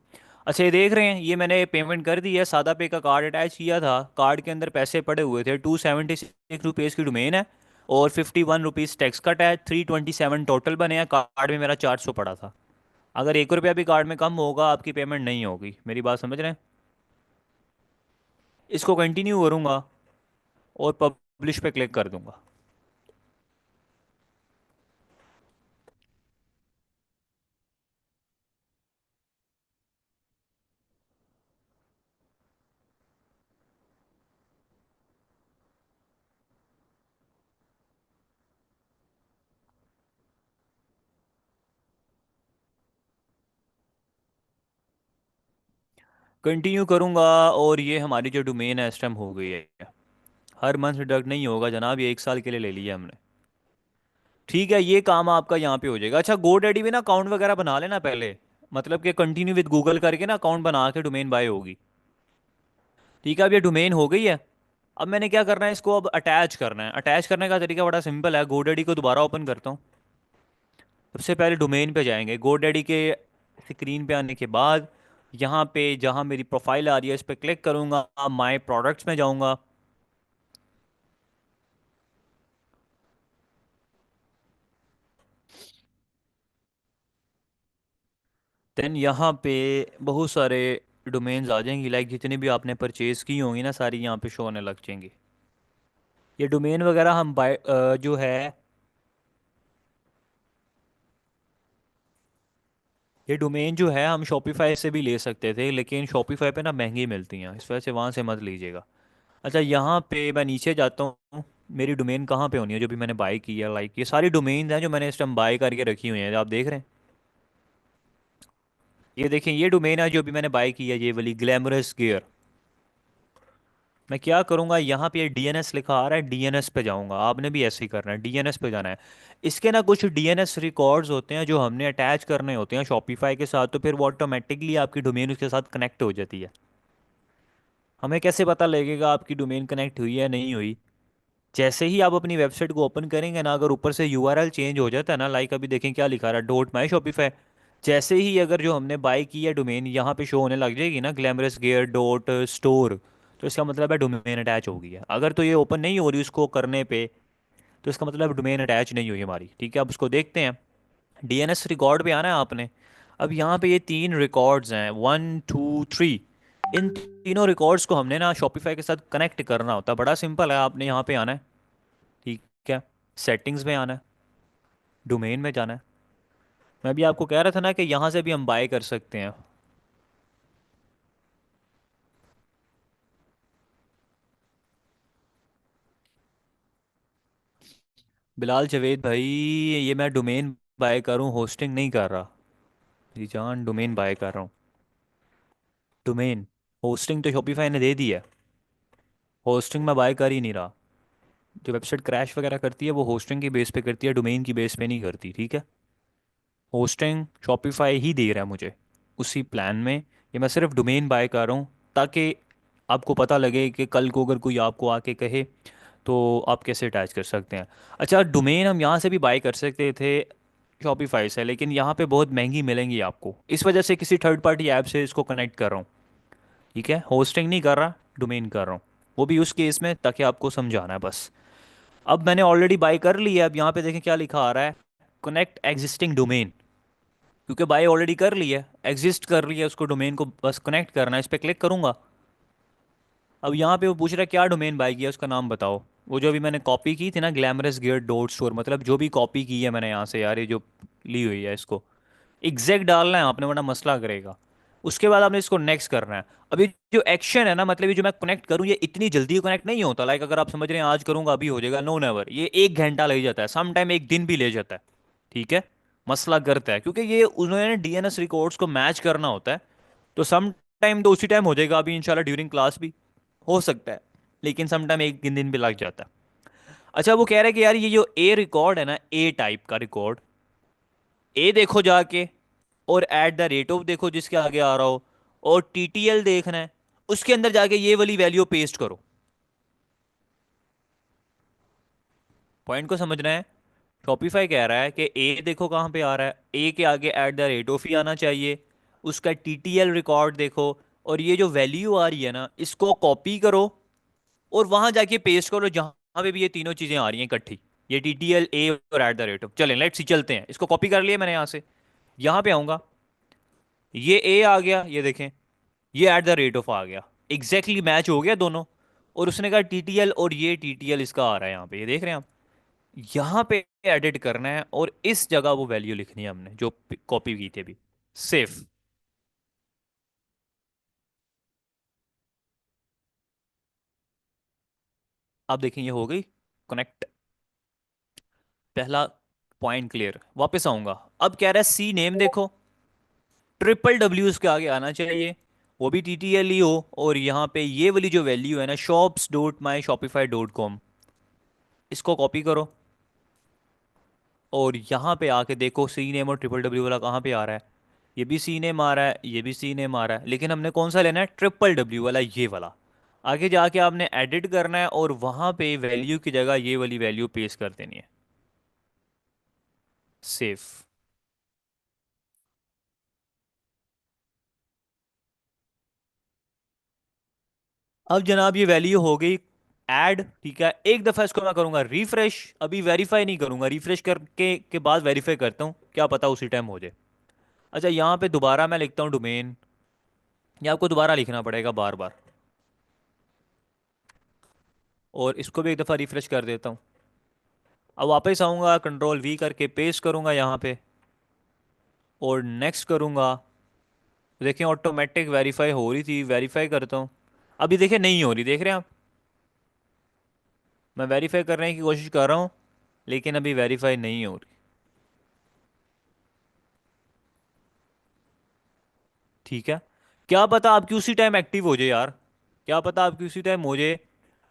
अच्छा ये देख रहे हैं, ये मैंने पेमेंट कर दी है, सादा पे का कार्ड अटैच किया था, कार्ड के अंदर पैसे पड़े हुए थे, 276 रुपीज़ की डोमेन है, और 51 रुपीज़ टैक्स कट है, 327 टोटल बने हैं, कार्ड में मेरा 400 पड़ा था। अगर 1 रुपया भी कार्ड में कम होगा आपकी पेमेंट नहीं होगी, मेरी बात समझ रहे हैं। इसको कंटिन्यू करूँगा और पब्लिश पे क्लिक कर दूंगा। कंटिन्यू करूंगा, और ये हमारी जो डोमेन है इस टाइम हो गई है। हर मंथ डिडक्ट नहीं होगा जनाब, ये 1 साल के लिए ले लिया हमने। ठीक है, ये काम आपका यहाँ पे हो जाएगा। अच्छा GoDaddy में ना अकाउंट वगैरह बना लेना पहले, मतलब कि कंटिन्यू विद गूगल करके ना अकाउंट बना के डोमेन बाय होगी। ठीक है, अब ये डोमेन हो गई है। अब मैंने क्या करना है, इसको अब अटैच करना है। अटैच करने का तरीका बड़ा सिंपल है, GoDaddy को दोबारा ओपन करता हूँ। सबसे पहले डोमेन पे जाएंगे, GoDaddy के स्क्रीन पे आने के बाद यहाँ पे जहाँ मेरी प्रोफाइल आ रही है इस पर क्लिक करूँगा, माई प्रोडक्ट्स में जाऊँगा। देन यहाँ पे बहुत सारे डोमेन्स आ जाएंगी, लाइक जितनी भी आपने परचेज की होंगी ना सारी यहाँ पे शो होने लग जाएंगी। ये डोमेन वगैरह हम बाय जो है, ये डोमेन जो है हम शॉपिफाई से भी ले सकते थे, लेकिन शॉपिफाई पे ना महंगी मिलती हैं, इस वजह से वहाँ से मत लीजिएगा। अच्छा यहाँ पे मैं नीचे जाता हूँ, मेरी डोमेन कहाँ पे होनी है जो भी मैंने बाय की है, लाइक ये सारी डोमेन्स हैं जो मैंने इस टाइम बाय करके रखी हुई हैं, जो आप देख रहे हैं। ये देखें, ये डोमेन है जो भी मैंने बाय की है, ये वाली ग्लैमरस गियर। मैं क्या करूंगा, यहाँ पे डीएनएस लिखा आ रहा है, डीएनएस पे जाऊंगा, आपने भी ऐसे ही करना है, डीएनएस पे जाना है। इसके ना कुछ डीएनएस रिकॉर्ड्स होते हैं जो हमने अटैच करने होते हैं शॉपिफाई के साथ, तो फिर वो ऑटोमेटिकली आपकी डोमेन उसके साथ कनेक्ट हो जाती है। हमें कैसे पता लगेगा आपकी डोमेन कनेक्ट हुई है नहीं हुई? जैसे ही आप अपनी वेबसाइट को ओपन करेंगे ना, अगर ऊपर से यूआरएल चेंज हो जाता है ना, लाइक अभी देखें क्या लिखा रहा है, डॉट माई शॉपिफाई। जैसे ही अगर जो हमने बाय की है डोमेन यहाँ पे शो होने लग जाएगी ना, ग्लैमरस गियर डॉट स्टोर, तो इसका मतलब है डोमेन अटैच हो गई है। अगर तो ये ओपन नहीं हो रही उसको करने पे, तो इसका मतलब डोमेन अटैच नहीं हुई हमारी। ठीक है, अब उसको देखते हैं। डीएनएस रिकॉर्ड पे आना है आपने। अब यहाँ पे ये 3 रिकॉर्ड्स हैं, 1 2 3। इन तीनों रिकॉर्ड्स को हमने ना शॉपिफाई के साथ कनेक्ट करना होता है, बड़ा सिंपल है, आपने यहाँ पे आना है। ठीक है, सेटिंग्स में आना है, डोमेन में जाना है। मैं भी आपको कह रहा था ना कि यहाँ से भी हम बाय कर सकते हैं। बिलाल जवेद भाई, ये मैं डोमेन बाय कर रहा हूँ, होस्टिंग नहीं कर रहा। जी जान, डोमेन बाय कर रहा हूँ। डोमेन, होस्टिंग तो शॉपिफाई ने दे दी है, होस्टिंग मैं बाय कर ही नहीं रहा। जो वेबसाइट क्रैश वगैरह करती है वो होस्टिंग की बेस पे करती है, डोमेन की बेस पे नहीं करती। ठीक है, होस्टिंग शॉपिफाई ही दे रहा है मुझे उसी प्लान में। ये मैं सिर्फ डोमेन बाय कर रहा हूँ, ताकि आपको पता लगे कि कल को अगर कोई आपको आके कहे तो आप कैसे अटैच कर सकते हैं। अच्छा डोमेन हम यहाँ से भी बाय कर सकते थे शॉपिफाई से, लेकिन यहाँ पे बहुत महंगी मिलेंगी आपको, इस वजह से किसी थर्ड पार्टी ऐप से इसको कनेक्ट कर रहा हूँ। ठीक है, होस्टिंग नहीं कर रहा, डोमेन कर रहा हूँ। वो भी उस केस में ताकि आपको समझाना है बस। अब मैंने ऑलरेडी बाय कर लिया है, अब यहाँ पे देखें क्या लिखा आ रहा है, कनेक्ट एग्जिस्टिंग डोमेन। क्योंकि बाय ऑलरेडी कर लिया है, एग्जिस्ट कर लिया है, उसको डोमेन को बस कनेक्ट करना है, इस पर क्लिक करूंगा। अब यहाँ पे वो पूछ रहा है क्या डोमेन बाय किया, उसका नाम बताओ। वो जो अभी मैंने कॉपी की थी ना, ग्लैमरस गियर डॉट स्टोर, मतलब जो भी कॉपी की है मैंने यहाँ से यार, ये जो ली हुई है इसको एग्जैक्ट डालना है आपने, वरना मसला करेगा। उसके बाद आपने इसको नेक्स्ट करना है। अभी जो एक्शन है ना, मतलब ये जो मैं कनेक्ट करूँ, ये इतनी जल्दी कनेक्ट नहीं होता, लाइक अगर आप समझ रहे हैं आज करूंगा अभी हो जाएगा, नो नेवर, ये 1 घंटा लग जाता है, सम टाइम 1 दिन भी ले जाता है। ठीक है, मसला करता है क्योंकि ये उन्होंने डीएनएस रिकॉर्ड्स को मैच करना होता है, तो सम टाइम तो उसी टाइम हो जाएगा, अभी इंशाल्लाह ड्यूरिंग क्लास भी हो सकता है, लेकिन सम टाइम 1 दिन भी लग जाता है। अच्छा वो कह रहे हैं कि यार ये जो ए रिकॉर्ड है ना, ए टाइप का रिकॉर्ड, ए देखो जाके, और एट द रेट ऑफ देखो जिसके आगे आ रहा हो, और टीटीएल देखना है, उसके अंदर जाके ये वाली वैल्यू पेस्ट करो। पॉइंट को समझना है। शॉपिफाई कह रहा है कि ए देखो कहाँ पे आ रहा है, ए के आगे एट द रेट ऑफ ही आना चाहिए। उसका टीटीएल रिकॉर्ड देखो, और ये जो वैल्यू आ रही है ना, इसको कॉपी करो और वहां जाके पेस्ट करो जहां पे भी ये तीनों चीजें आ रही हैं इकट्ठी। ये टीटीएल, ए और एट द रेट ऑफ। चलें लेट्स सी, चलते हैं। इसको कॉपी कर लिया मैंने यहाँ से, यहाँ पे आऊंगा, ये ए आ गया, ये देखें, ये एट द रेट ऑफ आ गया, एग्जैक्टली मैच हो गया दोनों। और उसने कहा टीटीएल, और ये टीटीएल इसका आ रहा है यहाँ पे, ये देख रहे हैं आप। यहाँ पे एडिट करना है और इस जगह वो वैल्यू लिखनी है हमने जो कॉपी की थी अभी। सेफ। आप देखें ये हो गई कनेक्ट। पहला पॉइंट क्लियर। वापस आऊंगा। अब कह रहा है सी नेम देखो, ट्रिपल डब्ल्यू उसके आगे आना चाहिए, वो भी टीटीएल ही हो। और यहाँ पे ये वाली जो वैल्यू है ना, shops.myshopify.com, इसको कॉपी करो और यहाँ पे आके देखो सी नेम और ट्रिपल डब्ल्यू वाला कहाँ पे आ रहा है। ये भी सी नेम आ रहा है, ये भी सी नेम आ रहा है, लेकिन हमने कौन सा लेना है, ट्रिपल डब्ल्यू वाला, ये वाला। आगे जाके आपने एडिट करना है और वहाँ पे वैल्यू की जगह ये वाली वैल्यू पेस्ट कर देनी है। सेफ। अब जनाब ये वैल्यू हो गई ऐड, ठीक है। एक दफ़ा इसको मैं करूँगा रिफ्रेश, अभी वेरीफाई नहीं करूँगा, रिफ्रेश करके के बाद वेरीफाई करता हूँ, क्या पता उसी टाइम हो जाए। अच्छा, यहाँ पे दोबारा मैं लिखता हूँ डोमेन, ये आपको दोबारा लिखना पड़ेगा बार बार। और इसको भी एक दफ़ा रिफ्रेश कर देता हूँ। अब वापस आऊँगा, कंट्रोल वी करके पेस्ट करूँगा यहाँ पे और नेक्स्ट करूँगा। देखें ऑटोमेटिक वेरीफाई हो रही थी, वेरीफाई करता हूँ, अभी देखें नहीं हो रही, देख रहे हैं आप। मैं वेरीफाई करने की कोशिश कर रहा हूँ लेकिन अभी वेरीफाई नहीं हो रही। ठीक है, क्या पता आपकी उसी टाइम एक्टिव हो जाए यार, क्या पता आपकी उसी टाइम हो जाए।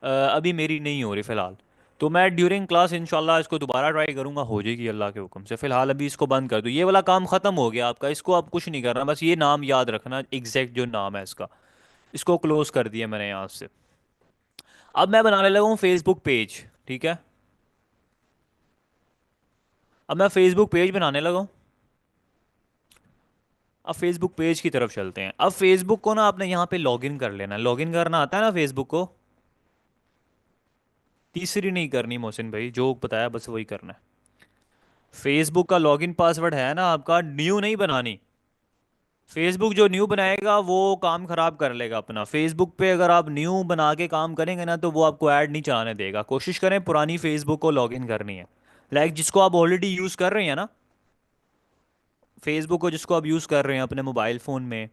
अभी मेरी नहीं हो रही फिलहाल। तो मैं ड्यूरिंग क्लास इंशाल्लाह इसको दोबारा ट्राई करूंगा, हो जाएगी अल्लाह के हुक्म से। फिलहाल अभी इसको बंद कर दो, ये वाला काम खत्म हो गया आपका, इसको आप कुछ नहीं करना, बस ये नाम याद रखना, एग्जैक्ट जो नाम है इसका। इसको क्लोज कर दिया मैंने यहाँ से। अब मैं बनाने लगा हूँ फेसबुक पेज, ठीक है। अब मैं फेसबुक पेज बनाने लगा हूँ। अब फेसबुक पेज की तरफ चलते हैं। अब फेसबुक को ना आपने यहाँ पे लॉगिन कर लेना है, लॉगिन करना आता है ना फेसबुक को। तीसरी नहीं करनी मोहसिन भाई, जो बताया बस वही करना है। फेसबुक का लॉगिन पासवर्ड है ना आपका, न्यू नहीं बनानी। फेसबुक जो न्यू बनाएगा वो काम खराब कर लेगा अपना। फेसबुक पे अगर आप न्यू बना के काम करेंगे ना तो वो आपको ऐड नहीं चलाने देगा। कोशिश करें पुरानी फेसबुक को लॉगिन करनी है, लाइक जिसको आप ऑलरेडी यूज़ कर रहे हैं ना, फेसबुक को जिसको आप यूज़ कर रहे हैं अपने मोबाइल फ़ोन में,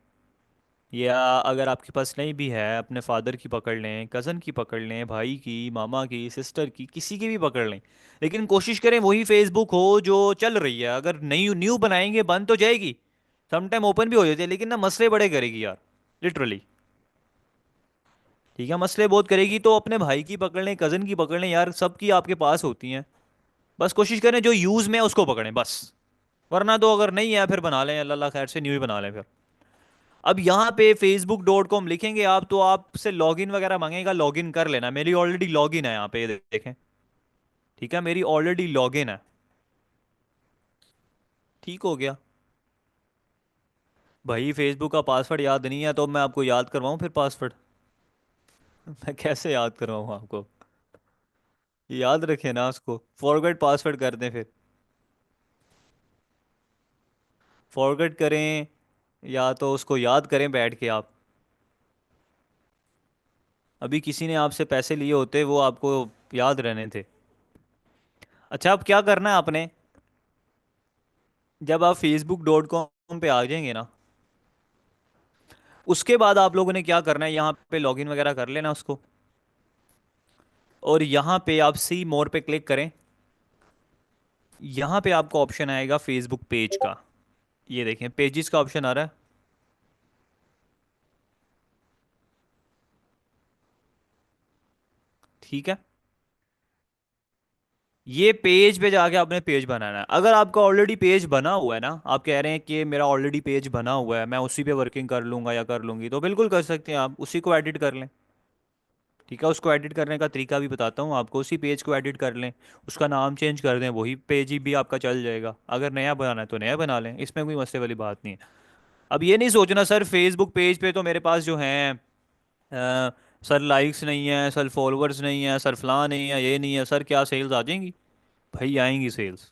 या अगर आपके पास नहीं भी है अपने फादर की पकड़ लें, कज़न की पकड़ लें, भाई की, मामा की, सिस्टर की, किसी की भी पकड़ लें। लेकिन कोशिश करें वही फेसबुक हो जो चल रही है। अगर नई न्यू बनाएंगे बंद तो जाएगी, समटाइम ओपन भी हो जाती है, लेकिन ना मसले बड़े करेगी यार, लिटरली। ठीक है, मसले बहुत करेगी, तो अपने भाई की पकड़ लें, कज़न की पकड़ लें यार, सबकी आपके पास होती हैं। बस कोशिश करें जो यूज़ में है उसको पकड़ें बस। वरना तो अगर नहीं है फिर बना लें, अल्लाह अल्लाह खैर से न्यू ही बना लें फिर। अब यहाँ पे facebook.com लिखेंगे आप तो आपसे लॉगिन वगैरह मांगेगा, लॉगिन कर लेना। मेरी ऑलरेडी लॉगिन है यहाँ पे, ये देखें। ठीक है, मेरी ऑलरेडी लॉगिन है। ठीक हो गया। भाई फेसबुक का पासवर्ड याद नहीं है तो मैं आपको याद करवाऊँ फिर पासवर्ड? मैं कैसे याद करवाऊँ आपको? याद रखें ना उसको, फॉरगेट पासवर्ड कर दें फिर। फॉरगेट करें या तो उसको याद करें बैठ के आप। अभी किसी ने आपसे पैसे लिए होते वो आपको याद रहने थे। अच्छा, अब क्या करना है आपने, जब आप facebook.com पे आ जाएंगे ना, उसके बाद आप लोगों ने क्या करना है, यहाँ पे लॉगिन वगैरह कर लेना उसको। और यहाँ पे आप सी मोर पे क्लिक करें। यहाँ पे आपको ऑप्शन आएगा फेसबुक पेज का, ये देखें पेजेस का ऑप्शन आ रहा है। ठीक है, ये पेज पे जाके आपने पेज बनाना है। अगर आपका ऑलरेडी पेज बना हुआ है ना, आप कह रहे हैं कि मेरा ऑलरेडी पेज बना हुआ है, मैं उसी पे वर्किंग कर लूंगा या कर लूंगी, तो बिल्कुल कर सकते हैं, आप उसी को एडिट कर लें। ठीक है, उसको एडिट करने का तरीका भी बताता हूँ आपको। उसी पेज को एडिट कर लें, उसका नाम चेंज कर दें, वही पेज ही भी आपका चल जाएगा। अगर नया बनाना है तो नया बना लें, इसमें कोई मसले वाली बात नहीं है। अब ये नहीं सोचना सर फेसबुक पेज पे तो मेरे पास जो है सर लाइक्स नहीं है, सर फॉलोअर्स नहीं है, सर फलां नहीं है, ये नहीं है सर, क्या सेल्स आ जाएंगी? भाई आएंगी सेल्स।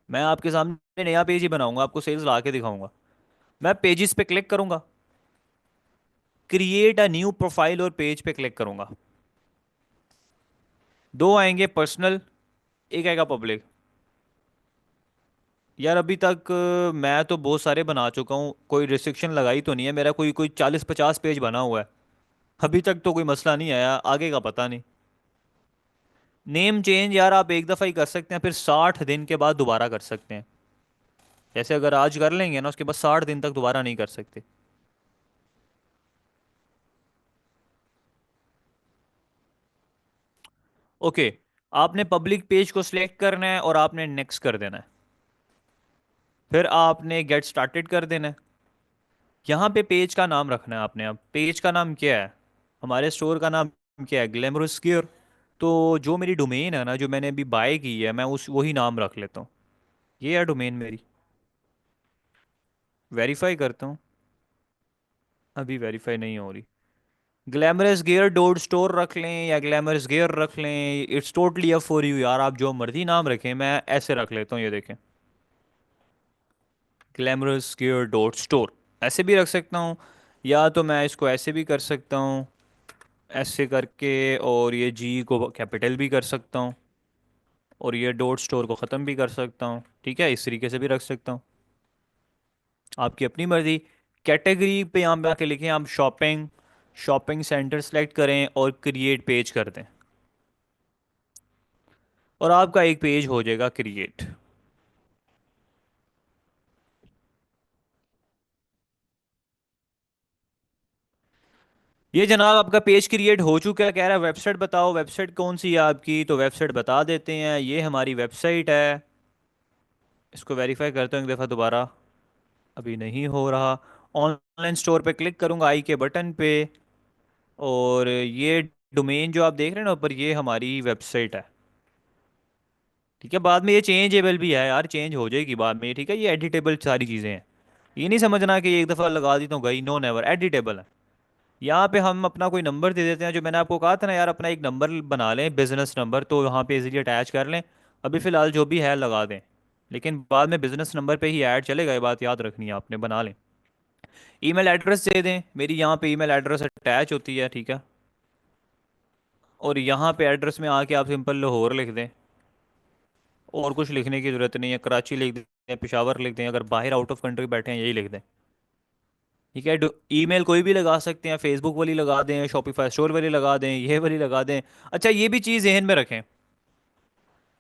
मैं आपके सामने नया पेज ही बनाऊंगा, आपको सेल्स ला के दिखाऊंगा। मैं पेजेस पे क्लिक करूंगा, क्रिएट अ न्यू प्रोफाइल और पेज पे क्लिक करूंगा। दो आएंगे पर्सनल, एक आएगा पब्लिक। यार अभी तक मैं तो बहुत सारे बना चुका हूँ, कोई रिस्ट्रिक्शन लगाई तो नहीं है, मेरा कोई कोई 40-50 पेज बना हुआ है। अभी तक तो कोई मसला नहीं आया, आगे का पता नहीं। नेम चेंज यार आप एक दफ़ा ही कर सकते हैं, फिर 60 दिन के बाद दोबारा कर सकते हैं। जैसे अगर आज कर लेंगे ना, उसके बाद 60 दिन तक दोबारा नहीं कर सकते। ओके, आपने पब्लिक पेज को सिलेक्ट करना है और आपने नेक्स्ट कर देना है। फिर आपने गेट स्टार्टेड कर देना है। यहाँ पे पेज का नाम रखना है आपने। अब पेज का नाम क्या है, हमारे स्टोर का नाम क्या है, ग्लैमरस गियर। तो जो मेरी डोमेन है ना, जो मैंने अभी बाय की है, मैं उस वही नाम रख लेता हूँ। ये है डोमेन मेरी। वेरीफाई करता हूँ, अभी वेरीफाई नहीं हो रही। ग्लैमरस गियर डॉट स्टोर रख लें या ग्लैमरस गियर रख लें, it's totally up for you यार, आप जो मर्जी नाम रखें। मैं ऐसे रख लेता हूँ, ये देखें, ग्लैमरस गियर डॉट स्टोर। ऐसे भी रख सकता हूँ, या तो मैं इसको ऐसे भी कर सकता हूँ, ऐसे करके, और ये जी को कैपिटल भी कर सकता हूँ, और ये डॉट स्टोर को ख़त्म भी कर सकता हूँ। ठीक है, इस तरीके से भी रख सकता हूँ, आपकी अपनी मर्ज़ी। कैटेगरी पे यहाँ पे आके लिखें आप शॉपिंग, शॉपिंग सेंटर सेलेक्ट करें और क्रिएट पेज कर दें, और आपका एक पेज हो जाएगा क्रिएट। ये जनाब आपका पेज क्रिएट हो चुका है। कह रहा है वेबसाइट बताओ, वेबसाइट कौन सी है आपकी, तो वेबसाइट बता देते हैं, ये हमारी वेबसाइट है। इसको वेरीफाई करते हैं एक दफ़ा दोबारा, अभी नहीं हो रहा। ऑनलाइन स्टोर पे क्लिक करूंगा आई के बटन पे, और ये डोमेन जो आप देख रहे हैं ना ऊपर, ये हमारी वेबसाइट है। ठीक है, बाद में ये चेंजेबल भी है यार, चेंज हो जाएगी बाद में। ठीक है, ये एडिटेबल सारी चीज़ें हैं। ये नहीं समझना कि ये एक दफ़ा लगा दी तो गई, नो नेवर, एडिटेबल है। यहाँ पे हम अपना कोई नंबर दे देते हैं, जो मैंने आपको कहा था ना यार, अपना एक नंबर बना लें, बिजनेस नंबर, तो यहाँ पे इजीली अटैच कर लें। अभी फ़िलहाल जो भी है लगा दें, लेकिन बाद में बिजनेस नंबर पे ही ऐड चलेगा, ये बात याद रखनी है आपने, बना लें। ईमेल एड्रेस दे दें, मेरी यहाँ पे ईमेल एड्रेस अटैच होती है। ठीक है, और यहाँ पे एड्रेस में आके आप सिंपल लाहौर लिख दें, और कुछ लिखने की ज़रूरत नहीं है। कराची लिख दें, पेशावर लिख दें, अगर बाहर आउट ऑफ कंट्री बैठे हैं यही लिख दें। ठीक है, ईमेल कोई भी लगा सकते हैं, फेसबुक वाली लगा दें, शॉपिफाई स्टोर वाली लगा दें, ये वाली लगा दें। अच्छा, ये भी चीज़ जहन में रखें,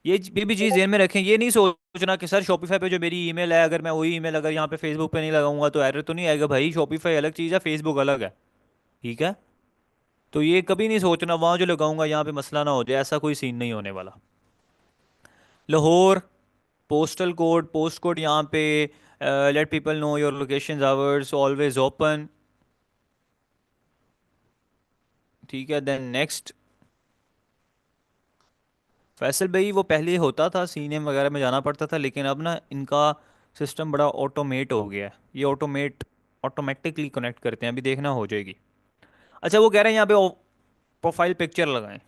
ये भी चीज़ जहन में रखें, ये नहीं सोचना कि सर शॉपिफाई पे जो मेरी ईमेल है, अगर मैं वही ईमेल अगर यहाँ पे फेसबुक पे नहीं लगाऊंगा तो एरर तो नहीं आएगा। भाई शॉपिफाई अलग चीज़ है, फेसबुक अलग है। ठीक है, तो ये कभी नहीं सोचना वहाँ जो लगाऊंगा यहाँ पे मसला ना हो जाए, ऐसा कोई सीन नहीं होने वाला। Lahore, postal code, post code यहाँ पे, let people know your location hours always open. ठीक है, देन नेक्स्ट। फैसल भाई वो पहले होता था सीनियम वगैरह में जाना पड़ता था, लेकिन अब ना इनका सिस्टम बड़ा ऑटोमेट हो गया है। ये ऑटोमेटिकली कनेक्ट करते हैं, अभी देखना हो जाएगी। अच्छा, वो कह रहे हैं यहाँ पे प्रोफाइल पिक्चर लगाएं।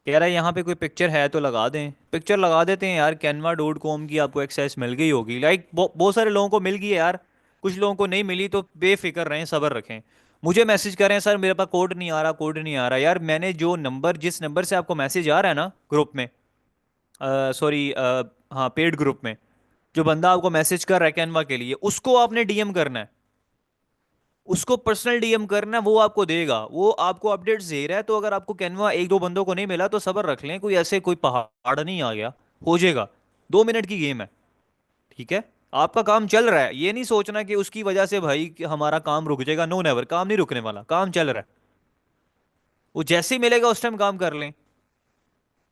कह रहा है यहाँ पे कोई पिक्चर है तो लगा दें, पिक्चर लगा देते हैं यार। canva.com की आपको एक्सेस मिल गई होगी, लाइक बहुत सारे लोगों को मिल गई है यार, कुछ लोगों को नहीं मिली, तो बेफिक्र रहें, सब्र रखें। मुझे मैसेज करें सर मेरे पास कोड नहीं आ रहा, कोड नहीं आ रहा। यार मैंने जो नंबर, जिस नंबर से आपको मैसेज आ रहा है ना ग्रुप में, सॉरी, हाँ पेड ग्रुप में, जो बंदा आपको मैसेज कर रहा है कैनवा के लिए, उसको आपने डीएम करना है, उसको पर्सनल डीएम करना है, वो आपको देगा, वो आपको अपडेट्स दे रहा है। तो अगर आपको कैनवा एक दो बंदों को नहीं मिला तो सब्र रख लें, कोई ऐसे कोई पहाड़ नहीं आ गया, हो जाएगा। 2 मिनट की गेम है। ठीक है, आपका काम चल रहा है, ये नहीं सोचना कि उसकी वजह से भाई कि हमारा काम रुक जाएगा, नो नेवर, काम नहीं रुकने वाला, काम चल रहा है। वो जैसे ही मिलेगा उस टाइम काम कर लें।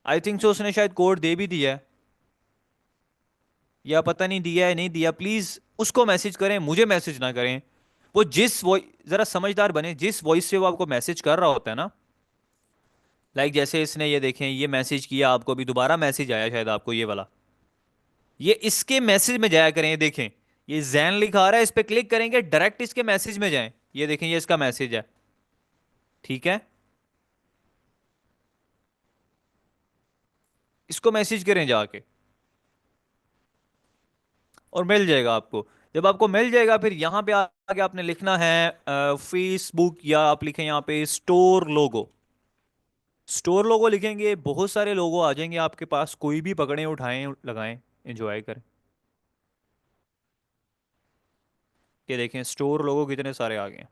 आई थिंक सो उसने शायद कोड दे भी दिया है, या पता नहीं दिया है नहीं दिया। प्लीज उसको मैसेज करें, मुझे मैसेज ना करें। वो जिस वॉइस, जरा समझदार बने, जिस वॉइस से वो आपको मैसेज कर रहा होता है ना, लाइक जैसे इसने ये देखें ये मैसेज किया आपको, भी दोबारा मैसेज आया शायद आपको ये वाला, ये इसके मैसेज में जाया करें। ये देखें, ये जैन लिखा आ रहा है, इस पे क्लिक करेंगे डायरेक्ट इसके मैसेज में जाएं। ये देखें ये इसका मैसेज है, ठीक है। इसको मैसेज करें जाके, और मिल जाएगा आपको। जब आपको मिल जाएगा फिर यहाँ पे आगे आपने लिखना है फेसबुक, या आप लिखें यहाँ पे स्टोर लोगो। स्टोर लोगो लिखेंगे, बहुत सारे लोगो आ जाएंगे आपके पास, कोई भी पकड़ें उठाएं लगाएं, एंजॉय करें। ये देखें स्टोर लोगो कितने सारे आ गए हैं।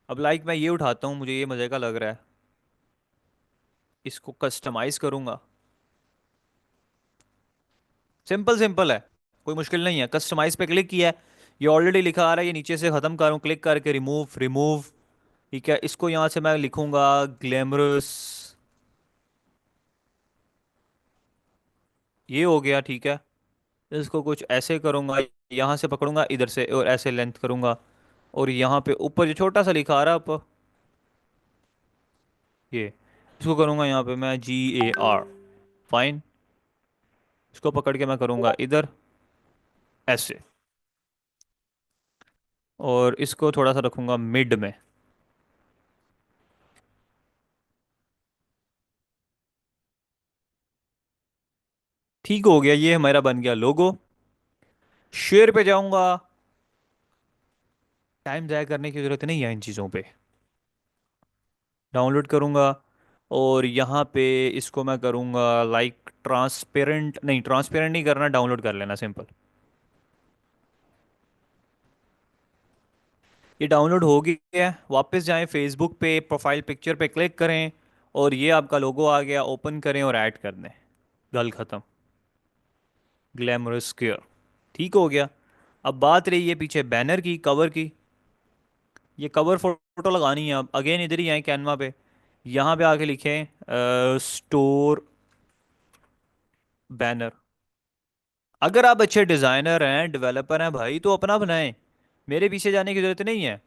अब लाइक मैं ये उठाता हूँ, मुझे ये मज़े का लग रहा है, इसको कस्टमाइज करूंगा। सिंपल सिंपल है, कोई मुश्किल नहीं है। कस्टमाइज पे क्लिक किया है, ये ऑलरेडी लिखा आ रहा है, ये नीचे से ख़त्म करूँ क्लिक करके, रिमूव रिमूव। ठीक है, इसको यहाँ से मैं लिखूंगा ग्लैमरस, ये हो गया ठीक है। इसको कुछ ऐसे करूंगा, यहाँ से पकड़ूंगा इधर से और ऐसे लेंथ करूंगा, और यहाँ पे ऊपर जो छोटा सा लिखा आ रहा है आप, ये इसको करूंगा यहाँ पे मैं GAR, फाइन। इसको पकड़ के मैं करूंगा इधर ऐसे, और इसको थोड़ा सा रखूंगा मिड में। ठीक हो गया, ये हमारा बन गया लोगो। शेयर पे जाऊंगा, टाइम ज़ाया करने की ज़रूरत नहीं है इन चीज़ों पे। डाउनलोड करूंगा, और यहाँ पे इसको मैं करूंगा लाइक ट्रांसपेरेंट, नहीं ट्रांसपेरेंट नहीं करना, डाउनलोड कर लेना सिंपल। ये डाउनलोड हो गया है, वापस जाएं फेसबुक पे, प्रोफाइल पिक्चर पे क्लिक करें, और ये आपका लोगो आ गया, ओपन करें और ऐड कर दें। गल खत्म, ग्लैमरस केयर, ठीक हो गया। अब बात रही है पीछे बैनर की, कवर की। ये कवर फोटो लगानी है, अब अगेन इधर ही आए कैनवा पे, यहाँ पे आके लिखें स्टोर बैनर। अगर आप अच्छे डिज़ाइनर हैं, डेवलपर हैं भाई, तो अपना बनाएं, मेरे पीछे जाने की जरूरत नहीं है।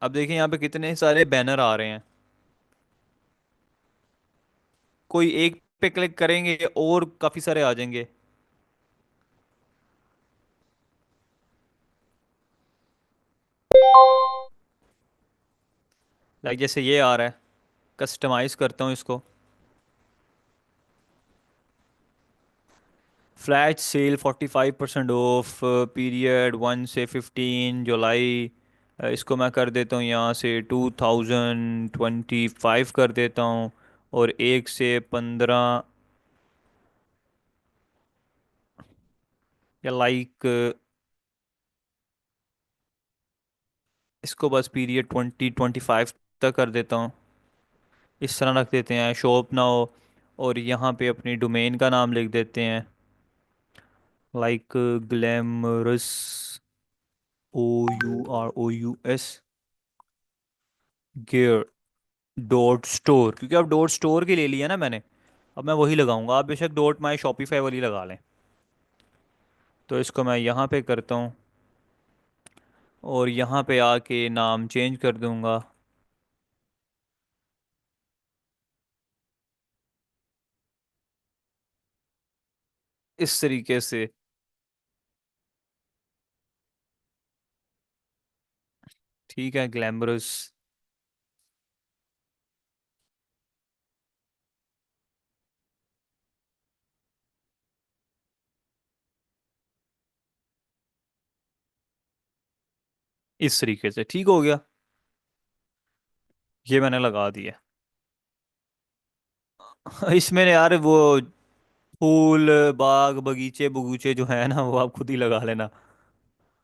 अब देखिए यहाँ पे कितने सारे बैनर आ रहे हैं, कोई एक पे क्लिक करेंगे और काफ़ी सारे आ जाएंगे। लाइक जैसे ये आ रहा है, कस्टमाइज करता हूँ इसको। फ्लैश सेल 45% ऑफ, पीरियड 1 से 15 जुलाई। इसको मैं कर देता हूँ यहाँ से 2025 कर देता हूँ, और 1 से 15, या लाइक इसको बस पीरियड 2025 तक कर देता हूँ। इस तरह रख देते हैं, शॉप ना हो। और यहाँ पे अपनी डोमेन का नाम लिख देते हैं, like glamorous, OUROUS gear dot store, क्योंकि अब डॉट स्टोर की ले लिया ना मैंने, अब मैं वही लगाऊंगा। आप बेशक डॉट माई शॉपिफाई वाली लगा लें। तो इसको मैं यहाँ पे करता हूँ, और यहाँ पे आके नाम चेंज कर दूंगा इस तरीके से। ठीक है, ग्लैमरस, इस तरीके से ठीक हो गया। ये मैंने लगा दिया। इसमें यार वो फूल, बाग बगीचे बगूचे जो है ना, वो आप खुद ही लगा लेना,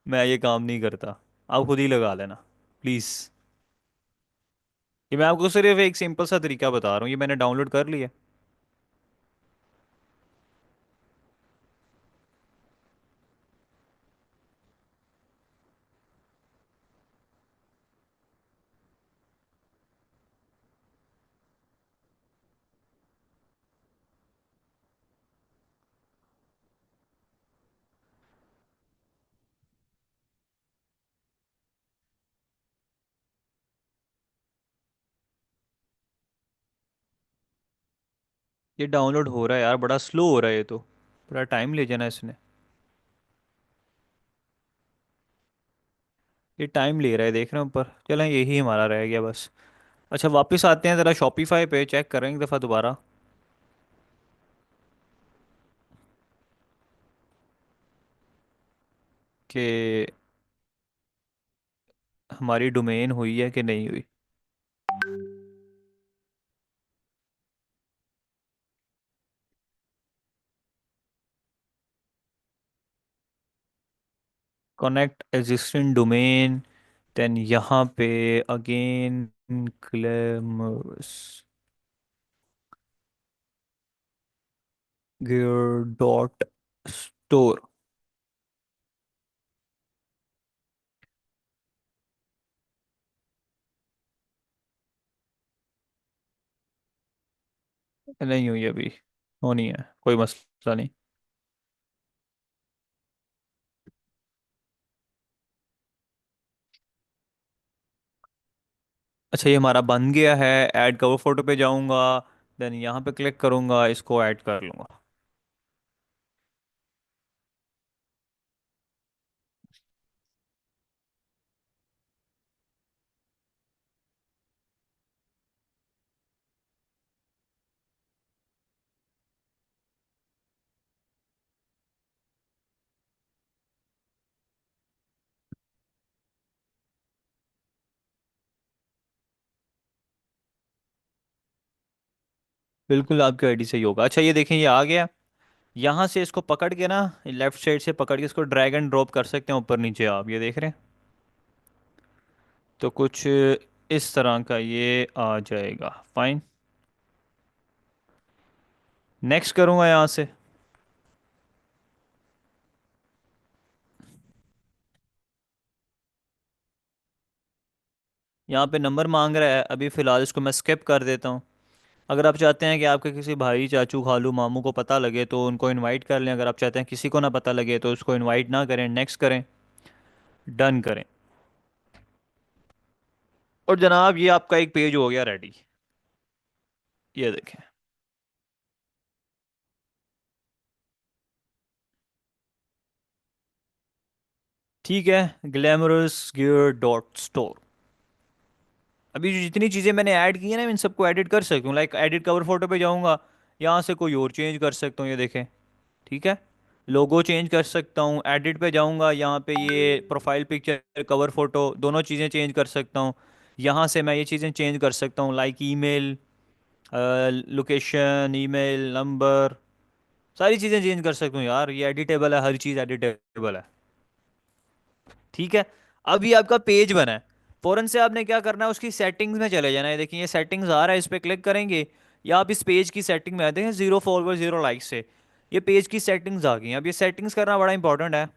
मैं ये काम नहीं करता। आप खुद ही लगा लेना प्लीज़। ये मैं आपको सिर्फ एक सिंपल सा तरीका बता रहा हूँ, ये मैंने डाउनलोड कर लिया। ये डाउनलोड हो रहा है यार, बड़ा स्लो हो रहा है ये तो, बड़ा टाइम ले जाना इसने। ये टाइम ले रहा है, देख रहे हैं ऊपर। चलें, यही हमारा रह गया बस। अच्छा, वापस आते हैं ज़रा शॉपिफाई पे, चेक करें एक दफ़ा दोबारा कि हमारी डोमेन हुई है कि नहीं हुई। कनेक्ट एग्जिस्टिंग डोमेन, देन यहाँ पे again glamorous gear dot store. नहीं हुई अभी, होनी है, कोई मसला नहीं। अच्छा, ये हमारा बन गया है। ऐड कवर फोटो पे जाऊंगा, देन यहाँ पे क्लिक करूंगा, इसको ऐड कर लूंगा। बिल्कुल आपकी आईडी सही होगा। अच्छा, ये देखें, ये आ गया। यहाँ से इसको पकड़ के ना, लेफ्ट साइड से पकड़ के इसको ड्रैग एंड ड्रॉप कर सकते हैं ऊपर नीचे, आप ये देख रहे हैं। तो कुछ इस तरह का ये आ जाएगा। फाइन। नेक्स्ट करूँगा यहाँ से। यहाँ पे नंबर मांग रहा है, अभी फ़िलहाल इसको मैं स्किप कर देता हूँ। अगर आप चाहते हैं कि आपके किसी भाई चाचू खालू मामू को पता लगे तो उनको इनवाइट कर लें, अगर आप चाहते हैं किसी को ना पता लगे तो उसको इनवाइट ना करें, नेक्स्ट करें, डन करें। और जनाब, ये आपका एक पेज हो गया रेडी। ये देखें। ठीक है, ग्लैमरस गियर डॉट स्टोर। अभी जो जितनी चीज़ें मैंने ऐड की है ना, मैं इन सबको एडिट कर सकता हूँ। लाइक एडिट कवर फोटो पे जाऊँगा, यहाँ से कोई और चेंज कर सकता हूँ, ये देखें। ठीक है। लोगो चेंज कर सकता हूँ, एडिट पे जाऊँगा, यहाँ पे ये प्रोफाइल पिक्चर कवर फोटो दोनों चीज़ें चेंज कर सकता हूँ। यहाँ से मैं ये चीज़ें चेंज कर सकता हूँ, like email, location, email number, सारी चीज़ें चेंज कर सकता हूँ यार। ये एडिटेबल है, हर चीज़ एडिटेबल है। ठीक है। अब ये आपका पेज बना है। फौरन से आपने क्या करना है, उसकी सेटिंग्स में चले जाना है। देखिए, ये सेटिंग्स आ रहा है, इस पर क्लिक करेंगे, या आप इस पेज की सेटिंग में आते हैं, 0 फॉलोवर 0 लाइक से ये पेज की सेटिंग्स आ गई हैं। अब ये सेटिंग्स करना बड़ा इंपॉर्टेंट है।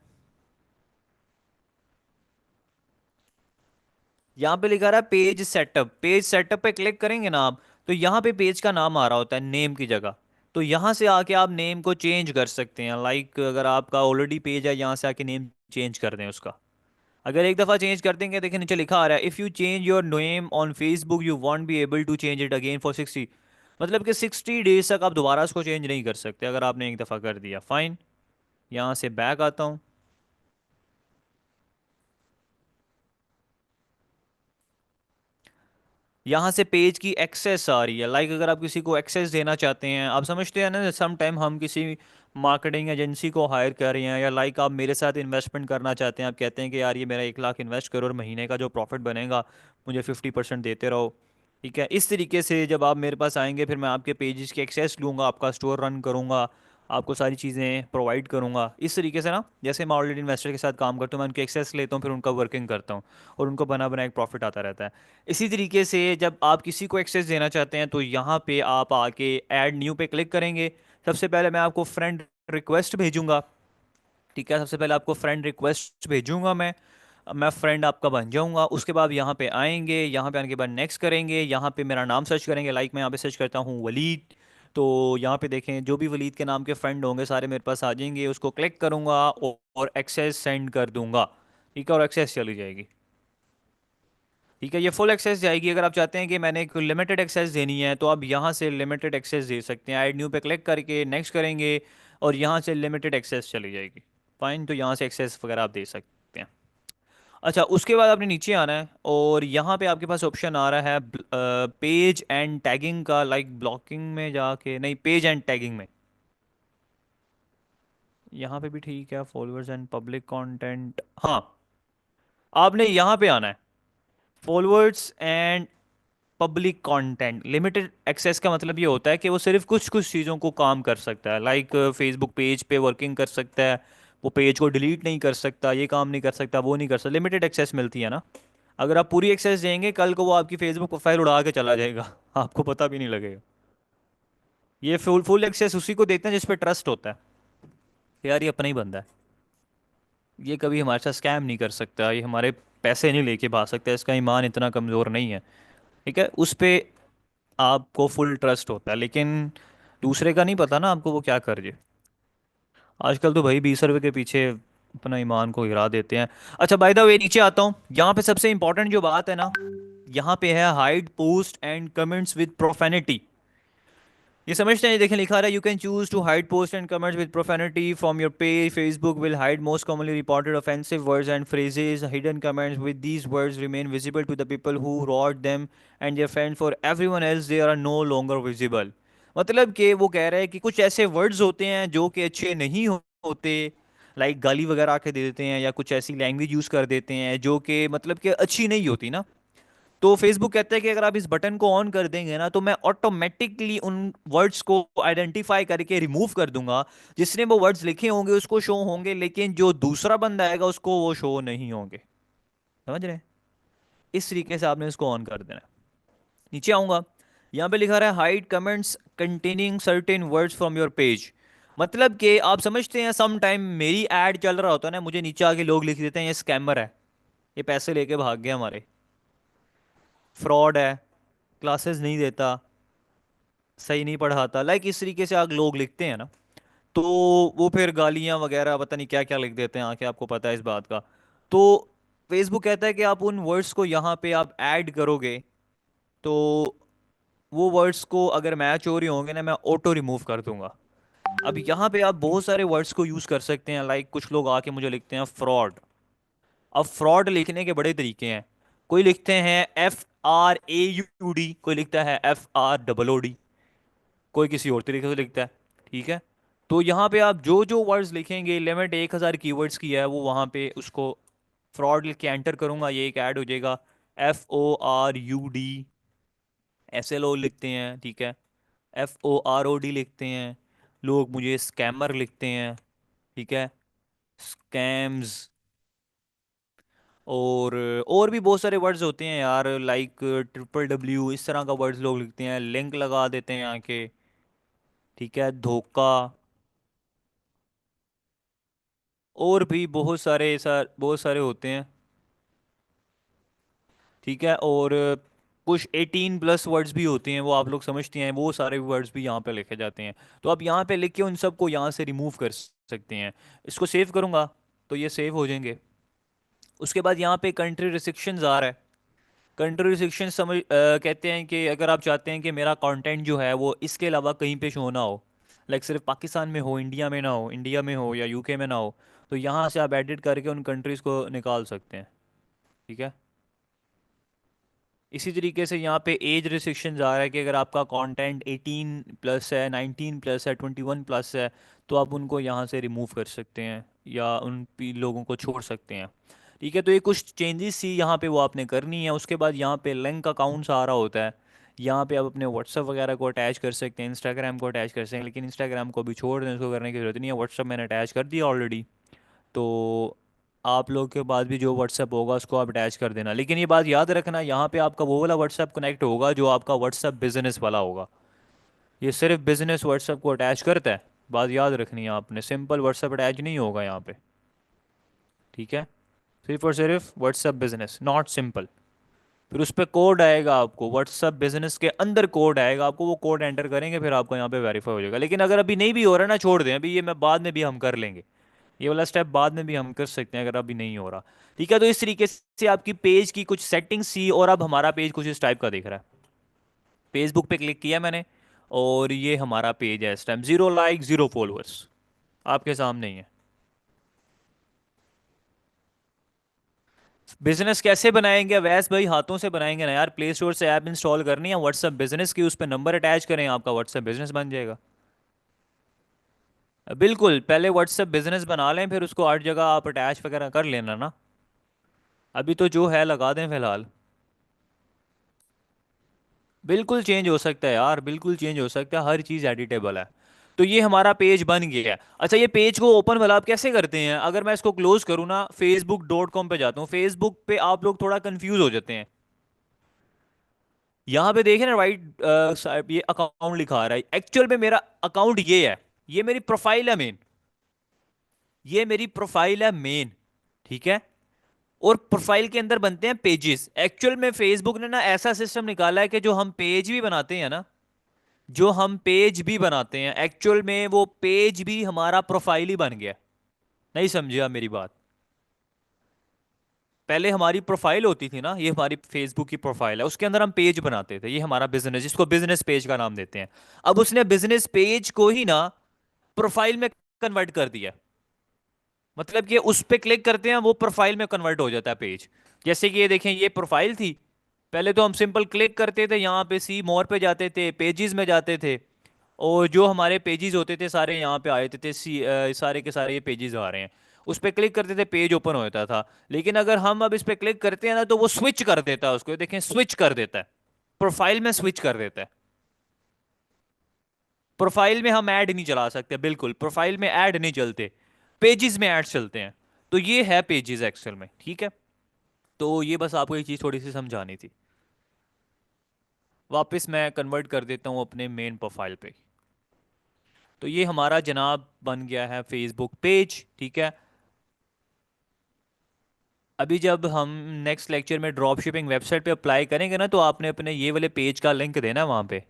यहाँ पे लिखा रहा है पेज सेटअप। पेज सेटअप पे क्लिक करेंगे ना आप, तो यहाँ पे पेज का नाम आ रहा होता है नेम की जगह। तो यहाँ से आके आप नेम को चेंज कर सकते हैं। लाइक अगर आपका ऑलरेडी पेज है, यहाँ से आके नेम चेंज कर दें उसका। अगर एक दफ़ा चेंज कर देंगे, देखिए नीचे लिखा आ रहा है, if you change your name on Facebook you won't be able to change it again for 60। मतलब कि 60 डेज तक आप दोबारा उसको चेंज नहीं कर सकते अगर आपने एक दफ़ा कर दिया। फाइन। यहाँ से बैक आता हूँ। यहाँ से पेज की एक्सेस आ रही है। लाइक अगर आप किसी को एक्सेस देना चाहते हैं, आप समझते हैं ना, सम टाइम हम किसी मार्केटिंग एजेंसी को हायर कर रहे हैं, या लाइक आप मेरे साथ इन्वेस्टमेंट करना चाहते हैं, आप कहते हैं कि यार ये मेरा 1 लाख इन्वेस्ट करो और महीने का जो प्रॉफिट बनेगा मुझे 50% देते रहो। ठीक है। इस तरीके से जब आप मेरे पास आएंगे, फिर मैं आपके पेजेस की एक्सेस लूँगा, आपका स्टोर रन करूँगा, आपको सारी चीज़ें प्रोवाइड करूँगा। इस तरीके से ना, जैसे मैं ऑलरेडी इन्वेस्टर के साथ काम करता हूँ, मैं उनकी एक्सेस लेता हूँ, फिर उनका वर्किंग करता हूँ, और उनको बना बना एक प्रॉफिट आता रहता है। इसी तरीके से जब आप किसी को एक्सेस देना चाहते हैं, तो यहाँ पे आप आके ऐड न्यू पे क्लिक करेंगे। सबसे पहले मैं आपको फ्रेंड रिक्वेस्ट भेजूंगा। ठीक है, सबसे पहले आपको फ्रेंड रिक्वेस्ट भेजूंगा मैं। मैं फ्रेंड आपका बन जाऊंगा। उसके बाद यहाँ पे आएंगे, यहाँ पे आने के बाद नेक्स्ट करेंगे, यहाँ पे मेरा नाम सर्च करेंगे। लाइक मैं यहाँ पे सर्च करता हूँ वलीद। तो यहाँ पे देखें, जो भी वलीद के नाम के फ्रेंड होंगे सारे मेरे पास आ जाएंगे। उसको क्लिक करूँगा और एक्सेस सेंड कर दूंगा। ठीक है, और एक्सेस चली जाएगी। ठीक है, ये फुल एक्सेस जाएगी। अगर आप चाहते हैं कि मैंने एक लिमिटेड एक्सेस देनी है तो आप यहाँ से लिमिटेड एक्सेस दे सकते हैं, ऐड न्यू पे क्लिक करके नेक्स्ट करेंगे और यहाँ से लिमिटेड एक्सेस चली जाएगी। फाइन, तो यहाँ से एक्सेस वगैरह आप दे सकते हैं। अच्छा, उसके बाद आपने नीचे आना है और यहाँ पे आपके पास ऑप्शन आ रहा है पेज एंड टैगिंग का, लाइक ब्लॉकिंग में जाके, नहीं पेज एंड टैगिंग में। यहाँ पे भी ठीक है, फॉलोअर्स एंड पब्लिक कंटेंट, हाँ, आपने यहाँ पे आना है, followers and public content. Limited access का मतलब ये होता है कि वो सिर्फ कुछ कुछ चीज़ों को काम कर सकता है, लाइक फेसबुक पेज पे वर्किंग कर सकता है, वो पेज को डिलीट नहीं कर सकता, ये काम नहीं कर सकता, वो नहीं कर सकता, लिमिटेड एक्सेस मिलती है ना। अगर आप पूरी एक्सेस देंगे कल को वो आपकी फेसबुक प्रोफाइल उड़ा के चला जाएगा आपको पता भी नहीं लगेगा। ये फुल फुल एक्सेस उसी को देते हैं जिस पे ट्रस्ट होता है कि यार ये अपना ही बंदा है, ये कभी हमारे साथ स्कैम नहीं कर सकता, ये हमारे पैसे नहीं लेके भाग सकता, इसका ईमान इतना कमज़ोर नहीं है। ठीक है, उस पे आपको फुल ट्रस्ट होता है, लेकिन दूसरे का नहीं पता ना आपको वो क्या कर जे। आजकल तो भाई 20 रुपए के पीछे अपना ईमान को गिरा देते हैं। अच्छा, बाय द वे नीचे आता हूँ, यहाँ पे सबसे इंपॉर्टेंट जो बात है ना, यहाँ पे है hide post and comments with profanity. ये समझते हैं, ये देखें लिखा रहा है, you can choose to hide post and comments with profanity from your page, Facebook will hide most commonly reported offensive words and phrases, hidden comments with these words remain visible to the people who wrote them and their friend, for everyone else they are no longer visible. मतलब कि वो कह रहे हैं कि कुछ ऐसे words होते हैं जो कि अच्छे नहीं होते, लाइक गाली वगैरह आके दे देते हैं या कुछ ऐसी लैंग्वेज यूज कर देते हैं जो कि मतलब कि अच्छी नहीं होती ना। तो फेसबुक कहता है कि अगर आप इस बटन को ऑन कर देंगे ना तो मैं ऑटोमेटिकली उन वर्ड्स को आइडेंटिफाई करके रिमूव कर दूंगा। जिसने वो वर्ड्स लिखे होंगे उसको शो होंगे, लेकिन जो दूसरा बंदा आएगा उसको वो शो नहीं होंगे। समझ रहे हैं? इस तरीके से आपने इसको ऑन कर देना है। नीचे आऊंगा, यहाँ पे लिखा रहा है hide comments containing certain words from your page. मतलब कि आप समझते हैं, सम टाइम मेरी एड चल रहा होता है ना, मुझे नीचे आके लोग लिख देते हैं ये स्कैमर है, ये पैसे लेके भाग गया हमारे, फ्रॉड है, क्लासेस नहीं देता, सही नहीं पढ़ाता, लाइक इस तरीके से आप लोग लिखते हैं ना। तो वो फिर गालियां वगैरह पता नहीं क्या क्या लिख देते हैं, आके आपको पता है इस बात का। तो फेसबुक कहता है कि आप उन वर्ड्स को यहाँ पे आप ऐड करोगे तो वो वर्ड्स को अगर मैच हो रही होंगे ना, मैं ऑटो रिमूव कर दूंगा। अब यहाँ पे आप बहुत सारे वर्ड्स को यूज कर सकते हैं, लाइक कुछ लोग आके मुझे लिखते हैं फ्रॉड। अब फ्रॉड लिखने के बड़े तरीके हैं। कोई लिखते हैं FRAUD, कोई लिखता है FROOD, कोई किसी और तरीके से लिखता है। ठीक है, तो यहाँ पे आप जो जो वर्ड्स लिखेंगे, लिमिट 1000 कीवर्ड्स की है, वो वहाँ पे उसको फ्रॉड लिख के एंटर करूंगा, ये एक ऐड हो जाएगा। FORUD, SLO लिखते हैं, ठीक है, FOROD लिखते हैं, लोग मुझे स्कैमर लिखते हैं, ठीक है, स्कैम्स, और भी बहुत सारे वर्ड्स होते हैं यार, लाइक WWW, इस तरह का वर्ड्स लोग लिखते हैं, लिंक लगा देते हैं आके, ठीक है, धोखा, और भी बहुत सारे होते हैं। ठीक है, और कुछ 18+ वर्ड्स भी होते हैं, वो आप लोग समझते हैं, वो सारे वर्ड्स भी यहाँ पे लिखे जाते हैं। तो आप यहाँ पे लिख के उन सबको यहाँ से रिमूव कर सकते हैं। इसको सेव करूँगा तो ये सेव हो जाएंगे। उसके बाद यहाँ पे कंट्री रिस्ट्रिक्शंस आ रहा है। कंट्री रिस्ट्रिक्शन कहते हैं कि अगर आप चाहते हैं कि मेरा कंटेंट जो है वो इसके अलावा कहीं पे शो ना हो, लाइक सिर्फ पाकिस्तान में हो, इंडिया में ना हो, इंडिया में हो या UK में ना हो, तो यहाँ से आप एडिट करके उन कंट्रीज़ को निकाल सकते हैं। ठीक है, इसी तरीके से यहाँ पे एज रिस्ट्रिक्शंस आ रहा है कि अगर आपका कंटेंट 18+ है, 19+ है, 21+ है, तो आप उनको यहाँ से रिमूव कर सकते हैं या लोगों को छोड़ सकते हैं। ठीक है, तो ये कुछ चेंजेस थी यहाँ पे, वो आपने करनी है। उसके बाद यहाँ पे लिंक अकाउंट्स आ रहा होता है, यहाँ पे आप अपने व्हाट्सअप वगैरह को अटैच कर सकते हैं, इंस्टाग्राम को अटैच कर सकते हैं, लेकिन इंस्टाग्राम को भी छोड़ दें, उसको करने की ज़रूरत नहीं है, व्हाट्सअप मैंने अटैच कर दिया ऑलरेडी। तो आप लोग के बाद भी जो व्हाट्सएप होगा उसको आप अटैच कर देना, लेकिन ये बात याद रखना, यहाँ पे आपका वो वाला व्हाट्सएप कनेक्ट होगा जो आपका व्हाट्सएप बिजनेस वाला होगा। ये सिर्फ बिजनेस व्हाट्सएप को अटैच करता है, बात याद रखनी है आपने, सिंपल व्हाट्सएप अटैच नहीं होगा यहाँ पे। ठीक है, सिर्फ और सिर्फ व्हाट्सएप बिजनेस, नॉट सिंपल। फिर उस पर कोड आएगा आपको, व्हाट्सएप बिजनेस के अंदर कोड आएगा आपको, वो कोड एंटर करेंगे फिर आपको यहाँ पे वेरीफाई हो जाएगा। लेकिन अगर अभी नहीं भी हो रहा है ना, छोड़ दें, अभी ये मैं बाद में भी हम कर लेंगे। ये वाला स्टेप बाद में भी हम कर सकते हैं अगर अभी नहीं हो रहा। ठीक है, तो इस तरीके से आपकी पेज की कुछ सेटिंग्स थी, और अब हमारा पेज कुछ इस टाइप का दिख रहा है। फेसबुक पे क्लिक किया मैंने, और ये हमारा पेज है इस टाइम, 0 लाइक 0 फॉलोअर्स आपके सामने ही है। बिजनेस कैसे बनाएंगे वैस भाई? हाथों से बनाएंगे ना यार। प्ले स्टोर से ऐप इंस्टॉल करनी है व्हाट्सएप बिजनेस की, उस पर नंबर अटैच करें, आपका व्हाट्सएप बिजनेस बन जाएगा। बिल्कुल, पहले व्हाट्सएप बिजनेस बना लें, फिर उसको हर जगह आप अटैच वगैरह कर लेना ना। अभी तो जो है लगा दें फिलहाल। बिल्कुल चेंज हो सकता है यार, बिल्कुल चेंज हो सकता है, हर चीज़ एडिटेबल है। तो ये हमारा पेज बन गया है। अच्छा, ये पेज को ओपन वाला आप कैसे करते हैं? अगर मैं इसको क्लोज करूँ ना, facebook.com पे जाता हूँ, फेसबुक पे आप लोग थोड़ा कंफ्यूज हो जाते हैं। यहाँ पे देखें ना, राइट, ये अकाउंट लिखा आ रहा है, एक्चुअल में मेरा अकाउंट ये है। ये मेरी प्रोफाइल है मेन। ये मेरी प्रोफाइल है मेन। ठीक है। और प्रोफाइल के अंदर बनते हैं पेजेस। एक्चुअल में फेसबुक ने ना ऐसा सिस्टम निकाला है कि जो हम पेज भी बनाते हैं ना, जो हम पेज भी बनाते हैं, एक्चुअल में वो पेज भी हमारा प्रोफाइल ही बन गया। नहीं समझे आप मेरी बात? पहले हमारी प्रोफाइल होती थी ना, ये हमारी फेसबुक की प्रोफाइल है, उसके अंदर हम पेज बनाते थे, ये हमारा बिजनेस, जिसको बिजनेस पेज का नाम देते हैं। अब उसने बिजनेस पेज को ही ना प्रोफाइल में कन्वर्ट कर दिया। मतलब कि उस पे क्लिक करते हैं, वो प्रोफाइल में कन्वर्ट हो जाता है पेज। जैसे कि ये देखें, ये प्रोफाइल थी। पहले तो हम सिंपल क्लिक करते थे, यहाँ पे सी मोर पे जाते थे, पेजेस में जाते थे, और जो हमारे पेजेस होते थे सारे यहाँ पे आए थे, सारे के सारे ये पेजेस आ रहे हैं। उस पर क्लिक करते थे, पेज ओपन हो जाता था। लेकिन अगर हम अब इस पे क्लिक करते हैं ना, तो वो स्विच कर देता है उसको, ये देखें स्विच कर देता है, प्रोफाइल में स्विच कर देता है। प्रोफाइल में हम ऐड नहीं चला सकते, बिल्कुल प्रोफाइल में ऐड नहीं चलते, पेजेस में ऐड चलते हैं। तो ये है पेजेस एक्सेल में। ठीक है। तो ये बस आपको ये चीज़ थोड़ी सी समझानी थी। वापस मैं कन्वर्ट कर देता हूँ अपने मेन प्रोफाइल पे। तो ये हमारा जनाब बन गया है फेसबुक पेज। ठीक है। अभी जब हम नेक्स्ट लेक्चर में ड्रॉप शिपिंग वेबसाइट पे अप्लाई करेंगे ना, तो आपने अपने ये वाले पेज का लिंक देना है वहाँ पे।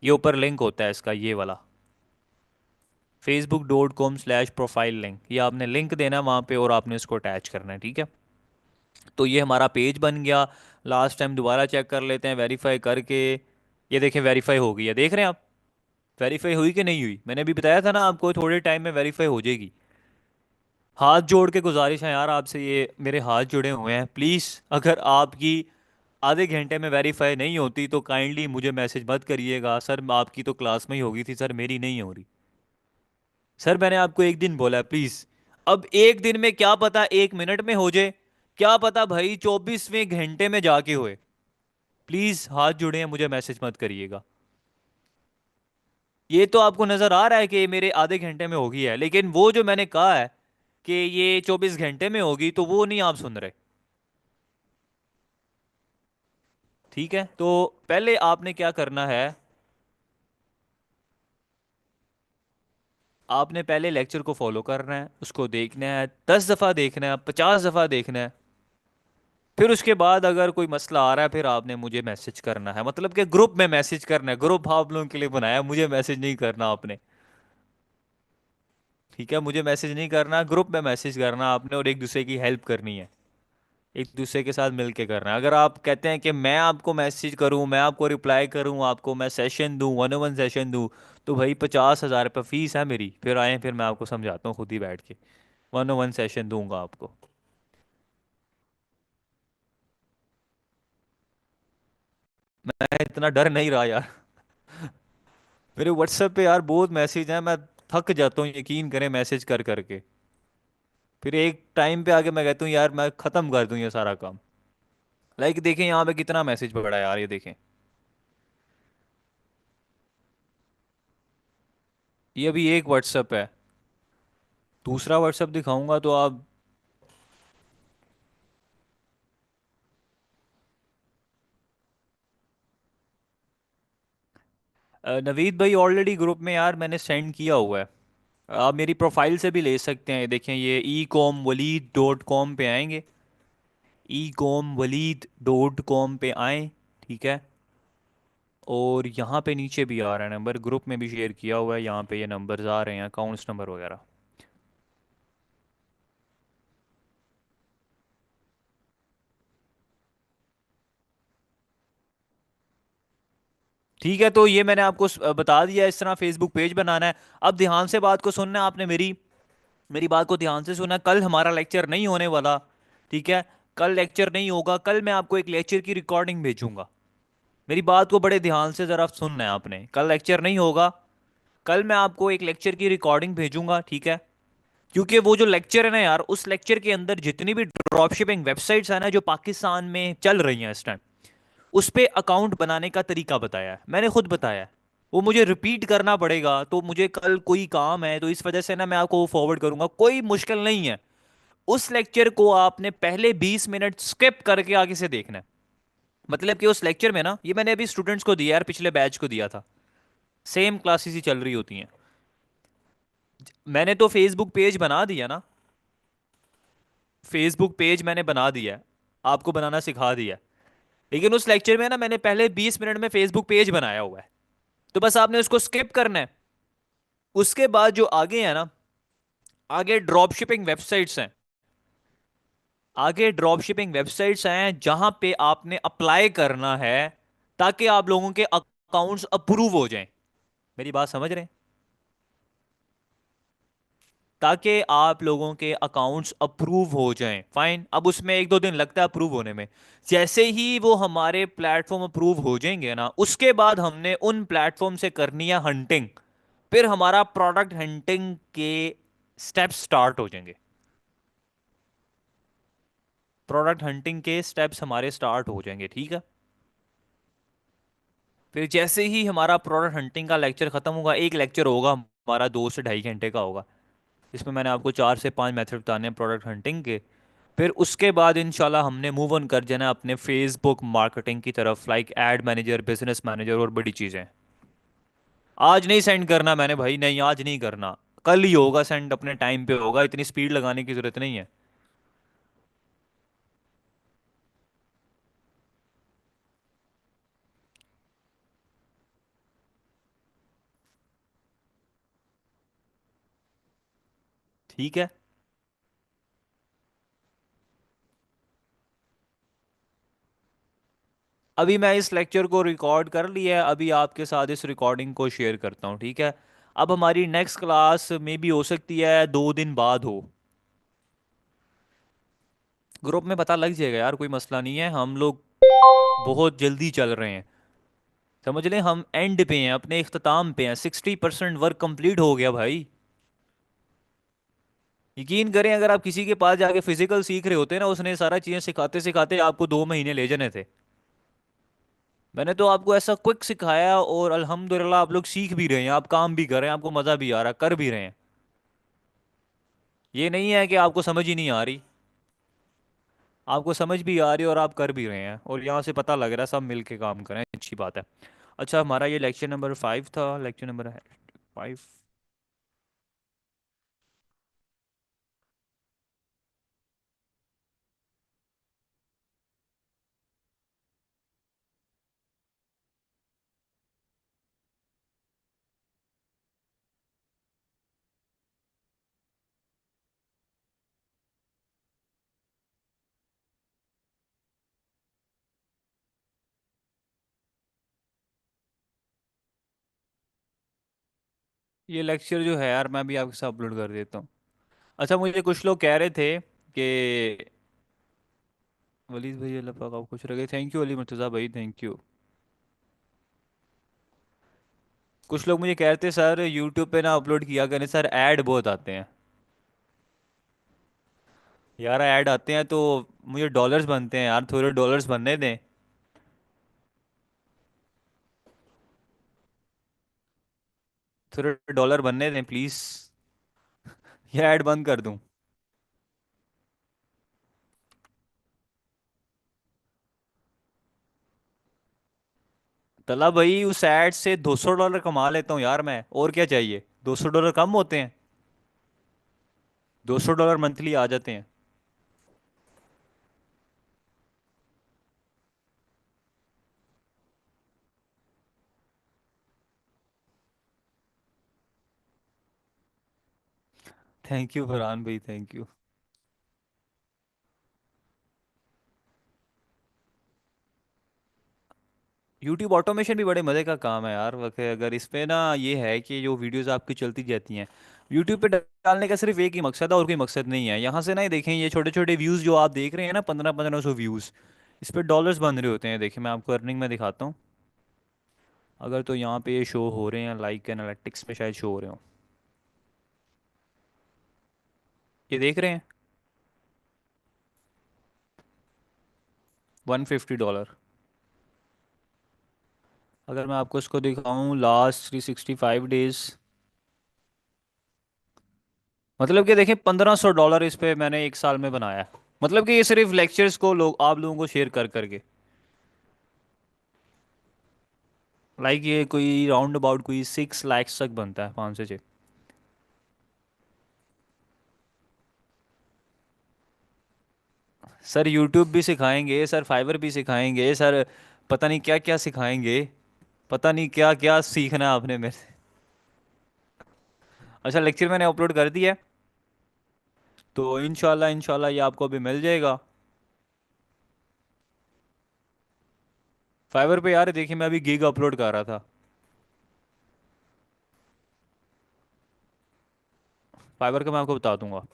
ये ऊपर लिंक होता है इसका, ये वाला facebook.com/profile लिंक, ये आपने लिंक देना है वहाँ पे, और आपने इसको अटैच करना है। ठीक है। तो ये हमारा पेज बन गया। लास्ट टाइम दोबारा चेक कर लेते हैं वेरीफाई करके। ये देखें वेरीफाई हो गई है, देख रहे हैं आप? वेरीफाई हुई कि नहीं हुई? मैंने अभी बताया था ना आपको, थोड़े टाइम में वेरीफाई हो जाएगी। हाथ जोड़ के गुजारिश है यार आपसे, ये मेरे हाथ जुड़े हुए हैं, प्लीज़ अगर आपकी आधे घंटे में वेरीफाई नहीं होती तो काइंडली मुझे मैसेज मत करिएगा, सर आपकी तो क्लास में ही होगी थी सर, मेरी नहीं हो रही। सर मैंने आपको एक दिन बोला है, प्लीज़। अब एक दिन में क्या पता 1 मिनट में हो जाए, क्या पता भाई 24वें घंटे में जाके होए। प्लीज़ हाथ जुड़े हैं, मुझे मैसेज मत करिएगा। ये तो आपको नज़र आ रहा है कि मेरे आधे घंटे में होगी है, लेकिन वो जो मैंने कहा है कि ये 24 घंटे में होगी, तो वो नहीं आप सुन रहे। ठीक है, तो पहले आपने क्या करना है, आपने पहले लेक्चर को फॉलो करना है, उसको देखना है, 10 दफ़ा देखना है, 50 दफ़ा देखना है। फिर उसके बाद अगर कोई मसला आ रहा है, फिर आपने मुझे मैसेज करना है, मतलब कि ग्रुप में मैसेज करना है। ग्रुप आप लोगों के लिए बनाया, मुझे मैसेज नहीं करना आपने। ठीक है, मुझे मैसेज नहीं करना, ग्रुप में मैसेज करना आपने, और एक दूसरे की हेल्प करनी है, एक दूसरे के साथ मिलके करना है। अगर आप कहते हैं कि मैं आपको मैसेज करूं, मैं आपको रिप्लाई करूं, आपको मैं सेशन दूं, 1-on-1 सेशन दूं, तो भाई 50,000 रुपये फीस है मेरी, फिर आए, फिर मैं आपको समझाता हूँ खुद ही बैठ के, 1-on-1 सेशन दूंगा आपको। मैं इतना डर नहीं रहा यार। मेरे व्हाट्सएप पे यार बहुत मैसेज हैं, मैं थक जाता हूँ, यकीन करें, मैसेज कर करके। फिर एक टाइम पे आके मैं कहता हूँ यार मैं ख़त्म कर दूँ ये सारा काम। लाइक देखें यहाँ पे कितना मैसेज पड़ा है यार, ये देखें। ये अभी एक व्हाट्सएप है, दूसरा व्हाट्सएप दिखाऊंगा तो आप। नवीद भाई ऑलरेडी ग्रुप में यार मैंने सेंड किया हुआ है। आप मेरी प्रोफाइल से भी ले सकते हैं, देखें ये ecomwaleed.com पे आएंगे, ecomwaleed.com पे आएँ। ठीक है। और यहाँ पे नीचे भी आ रहा है नंबर, ग्रुप में भी शेयर किया हुआ है, यहाँ पे ये नंबर्स आ रहे हैं, अकाउंट्स नंबर वगैरह। ठीक है, तो ये मैंने आपको बता दिया, इस तरह फेसबुक पेज बनाना है। अब ध्यान से बात को सुनना है आपने, मेरी मेरी बात को ध्यान से सुना। कल हमारा लेक्चर नहीं होने वाला, ठीक है? कल लेक्चर नहीं होगा। कल मैं आपको एक लेक्चर की रिकॉर्डिंग भेजूंगा। मेरी बात को बड़े ध्यान से जरा सुनना है आपने। कल लेक्चर नहीं होगा। कल मैं आपको एक लेक्चर की रिकॉर्डिंग भेजूंगा, ठीक है? क्योंकि वो जो लेक्चर है ना यार, उस लेक्चर के अंदर जितनी भी ड्रॉप शिपिंग वेबसाइट्स है ना जो पाकिस्तान में चल रही हैं इस टाइम, उस पे अकाउंट बनाने का तरीका बताया है, मैंने खुद बताया है। वो मुझे रिपीट करना पड़ेगा, तो मुझे कल कोई काम है, तो इस वजह से ना मैं आपको वो फॉरवर्ड करूंगा, कोई मुश्किल नहीं है। उस लेक्चर को आपने पहले 20 मिनट स्किप करके आगे से देखना है। मतलब कि उस लेक्चर में ना, ये मैंने अभी स्टूडेंट्स को दिया यार, पिछले बैच को दिया था। सेम क्लासेस ही चल रही होती हैं। मैंने तो फेसबुक पेज बना दिया ना, फेसबुक पेज मैंने बना दिया है, आपको बनाना सिखा दिया है। लेकिन उस लेक्चर में ना मैंने पहले 20 मिनट में फेसबुक पेज बनाया हुआ है, तो बस आपने उसको स्किप करना है। उसके बाद जो आगे है ना, आगे ड्रॉप शिपिंग वेबसाइट्स हैं। आगे ड्रॉप शिपिंग वेबसाइट्स हैं जहां पे आपने अप्लाई करना है, ताकि आप लोगों के अकाउंट्स अप्रूव हो जाएं। मेरी बात समझ रहे हैं? ताकि आप लोगों के अकाउंट्स अप्रूव हो जाएं। फाइन, अब उसमें एक दो दिन लगता है अप्रूव होने में। जैसे ही वो हमारे प्लेटफॉर्म अप्रूव हो जाएंगे ना, उसके बाद हमने उन प्लेटफॉर्म से करनी है हंटिंग। फिर हमारा प्रोडक्ट हंटिंग के स्टेप्स स्टार्ट हो जाएंगे। प्रोडक्ट हंटिंग के स्टेप्स हमारे स्टार्ट हो जाएंगे, ठीक है? फिर जैसे ही हमारा प्रोडक्ट हंटिंग का लेक्चर खत्म होगा, एक लेक्चर होगा हमारा 2 से ढाई घंटे का होगा, इसमें मैंने आपको 4 से 5 मेथड बताने हैं प्रोडक्ट हंटिंग के। फिर उसके बाद इंशाल्लाह हमने मूव ऑन कर जाना है अपने फेसबुक मार्केटिंग की तरफ, like add manager, business manager और बड़ी चीज़ें। आज नहीं सेंड करना मैंने भाई, नहीं आज नहीं करना। कल ही होगा सेंड, अपने टाइम पे होगा, इतनी स्पीड लगाने की जरूरत नहीं है। ठीक है, अभी मैं इस लेक्चर को रिकॉर्ड कर लिया है, अभी आपके साथ इस रिकॉर्डिंग को शेयर करता हूँ, ठीक है? अब हमारी नेक्स्ट क्लास में भी हो सकती है 2 दिन बाद हो। ग्रुप में पता लग जाएगा यार, कोई मसला नहीं है, हम लोग बहुत जल्दी चल रहे हैं। समझ लें हम एंड पे हैं, अपने इख्तिताम पे हैं, 60% वर्क कंप्लीट हो गया भाई। यकीन करें, अगर आप किसी के पास जाके फिजिकल सीख रहे होते ना, उसने सारा चीज़ें सिखाते सिखाते आपको 2 महीने ले जाने थे। मैंने तो आपको ऐसा क्विक सिखाया, और अल्हम्दुलिल्लाह आप लोग सीख भी रहे हैं, आप काम भी कर रहे हैं, आपको मज़ा भी आ रहा है, कर भी रहे हैं। ये नहीं है कि आपको समझ ही नहीं आ रही, आपको समझ भी आ रही है और आप कर भी रहे हैं, और यहाँ से पता लग रहा है सब मिल के काम करें, अच्छी बात है। अच्छा, हमारा ये लेक्चर नंबर 5 था, लेक्चर नंबर 5। ये लेक्चर जो है यार, मैं भी आपके साथ अपलोड कर देता हूँ। अच्छा, मुझे कुछ लोग कह रहे थे कि वलीद भाई अल्लाह पाक आपको खुश रखे, थैंक यू अली मुर्तज़ा भाई, थैंक यू। कुछ लोग मुझे कह रहे थे सर यूट्यूब पे ना अपलोड किया करें सर, ऐड बहुत आते हैं। यार ऐड आते हैं तो मुझे डॉलर्स बनते हैं यार, थोड़े डॉलर्स बनने दें। थोड़े डॉलर बनने दें प्लीज़। ये ऐड बंद कर दूं? तला भाई, उस ऐड से $200 कमा लेता हूँ यार मैं, और क्या चाहिए? $200 कम होते हैं? $200 मंथली आ जाते हैं। थैंक यू फरहान भाई, थैंक यू। यूट्यूब ऑटोमेशन भी बड़े मज़े का काम है यार। अगर इस पे ना ये है कि जो वीडियोस आपकी चलती जाती हैं, यूट्यूब पे डालने का सिर्फ एक ही मकसद है और कोई मकसद नहीं है। यहाँ से ना ये देखें, ये छोटे छोटे व्यूज़ जो आप देख रहे हैं ना, 1500 व्यूज़, इस पे डॉलर्स बन रहे होते हैं। देखिए मैं आपको अर्निंग में दिखाता हूँ। अगर तो यहाँ पे ये शो हो रहे हैं, लाइक एनालिटिक्स में शायद शो हो रहे हो, ये देख रहे हैं, $150। अगर मैं आपको इसको दिखाऊं लास्ट 365 डेज, मतलब कि देखिए $1500 इस पे मैंने एक साल में बनाया है। मतलब कि ये सिर्फ लेक्चर्स को लोग आप लोगों को शेयर कर करके, लाइक ये कोई राउंड अबाउट कोई 6 लाख तक बनता है, 5 से 6। सर यूट्यूब भी सिखाएंगे सर, फाइवर भी सिखाएंगे सर, पता नहीं क्या क्या सिखाएंगे, पता नहीं क्या क्या सीखना है आपने मेरे से। अच्छा लेक्चर मैंने अपलोड कर दिया है, तो इंशाल्लाह इंशाल्लाह ये आपको अभी मिल जाएगा। फाइवर पे यार देखिए मैं अभी गिग अपलोड कर रहा था। फाइवर का मैं आपको बता दूंगा।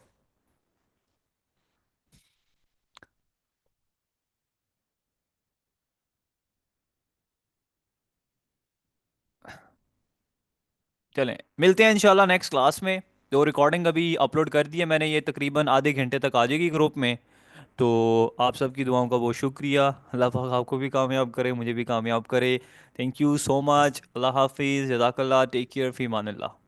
चलें मिलते हैं इंशाल्लाह नेक्स्ट क्लास में। तो रिकॉर्डिंग अभी अपलोड कर दी है मैंने, ये तकरीबन आधे घंटे तक आ जाएगी ग्रुप में। तो आप सबकी दुआओं का बहुत शुक्रिया। अल्लाह पाक आपको भी कामयाब करे, मुझे भी कामयाब करे। Thank you so much. अल्लाह हाफिज़, जज़ाकल्लाह, टेक केयर, फ़ी अमानिल्लाह।